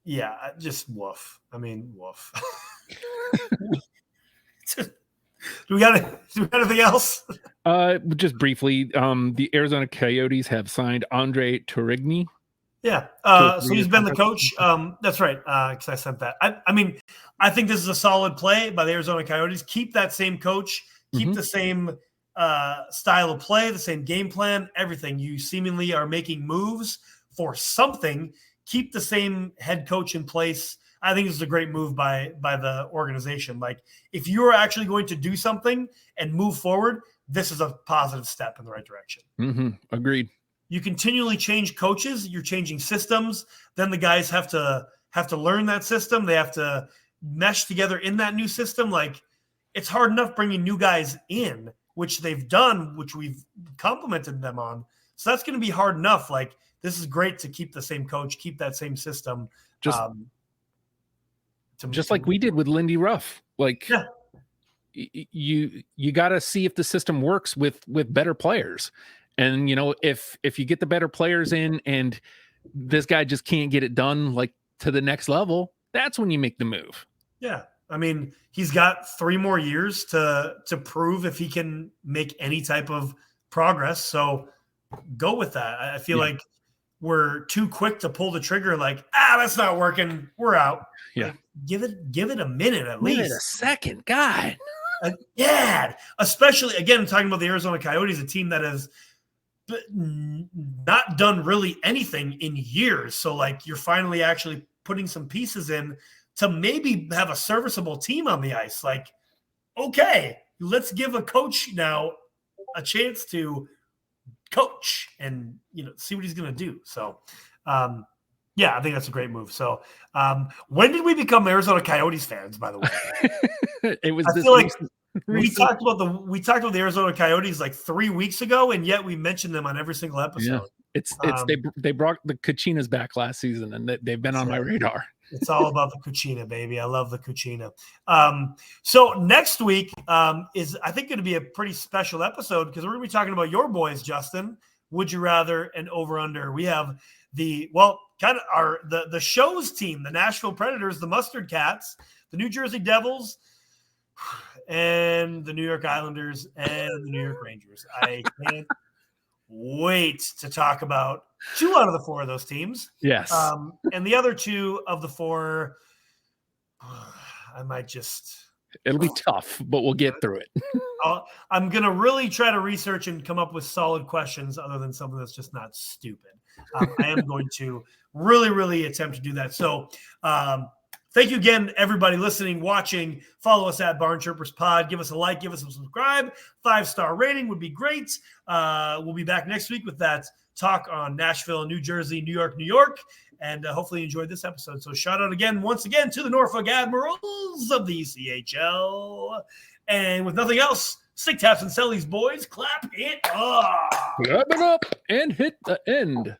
yeah, just woof. I mean, woof. Do we got anything else? Just briefly, the Arizona Coyotes have signed Andre Tourigny. Yeah. So he's been the coach. That's right. Because I sent that. I mean, I think this is a solid play by the Arizona Coyotes. Keep that same coach. Keep the same style of play, the same game plan, everything. You seemingly are making moves for something. Keep the same head coach in place. I think this is a great move by the organization. Like, if you're actually going to do something and move forward, this is a positive step in the right direction. Agreed. You continually change coaches, you're changing systems. Then the guys have to learn that system. They have to mesh together in that new system. Like, it's hard enough bringing new guys in, which they've done, which we've complimented them on. So that's going to be hard enough. Like, this is great to keep the same coach, keep that same system. Just like we did with Lindy Ruff. Like, you got to see if the system works with better players. And, if you get the better players in and this guy just can't get it done, like, to the next level, that's when you make the move. Yeah. I mean, he's got 3 more years to prove if he can make any type of progress. So go with that. I feel like we're too quick to pull the trigger. Like, that's not working. We're out. Yeah. Like, give it a minute at least. A second, God. Especially, again, talking about the Arizona Coyotes, a team that has not done really anything in years. So, like, you're finally actually putting some pieces in to maybe have a serviceable team on the ice. Like, okay, let's give a coach now a chance to coach and, see what he's going to do. So, I think that's a great move. So, when did we become Arizona Coyotes fans, by the way? It was we talked about the Arizona Coyotes like 3 weeks ago, and yet we mentioned them on every single episode. Yeah. They brought the Cucinas back last season, and they've been on my radar. It's all about the Cucina, baby. I love the Cucina. So next week is, I think, going to be a pretty special episode, because we're going to be talking about your boys, Justin. Would you rather and over under? We have kind of our the show's team, the Nashville Predators, the Mustard Cats, the New Jersey Devils, and the New York Islanders and the New York Rangers. I can't wait to talk about 2 out of the 4 of those teams. Yes. And the other 2 of the 4, I might just... It'll be tough, but we'll get through it. I'm going to really try to research and come up with solid questions other than something that's just not stupid. I am going to really, really attempt to do that. So thank you again, everybody listening, watching. Follow us at Barn Chirpers Pod. Give us a like, give us a subscribe. 5-star rating would be great. We'll be back next week with that talk on Nashville, New Jersey, New York. And hopefully you enjoyed this episode. So shout out once again, to the Norfolk Admirals of the ECHL. And with nothing else, Stick Taps and Sellies, boys, clap it up. Clap it up and hit the end.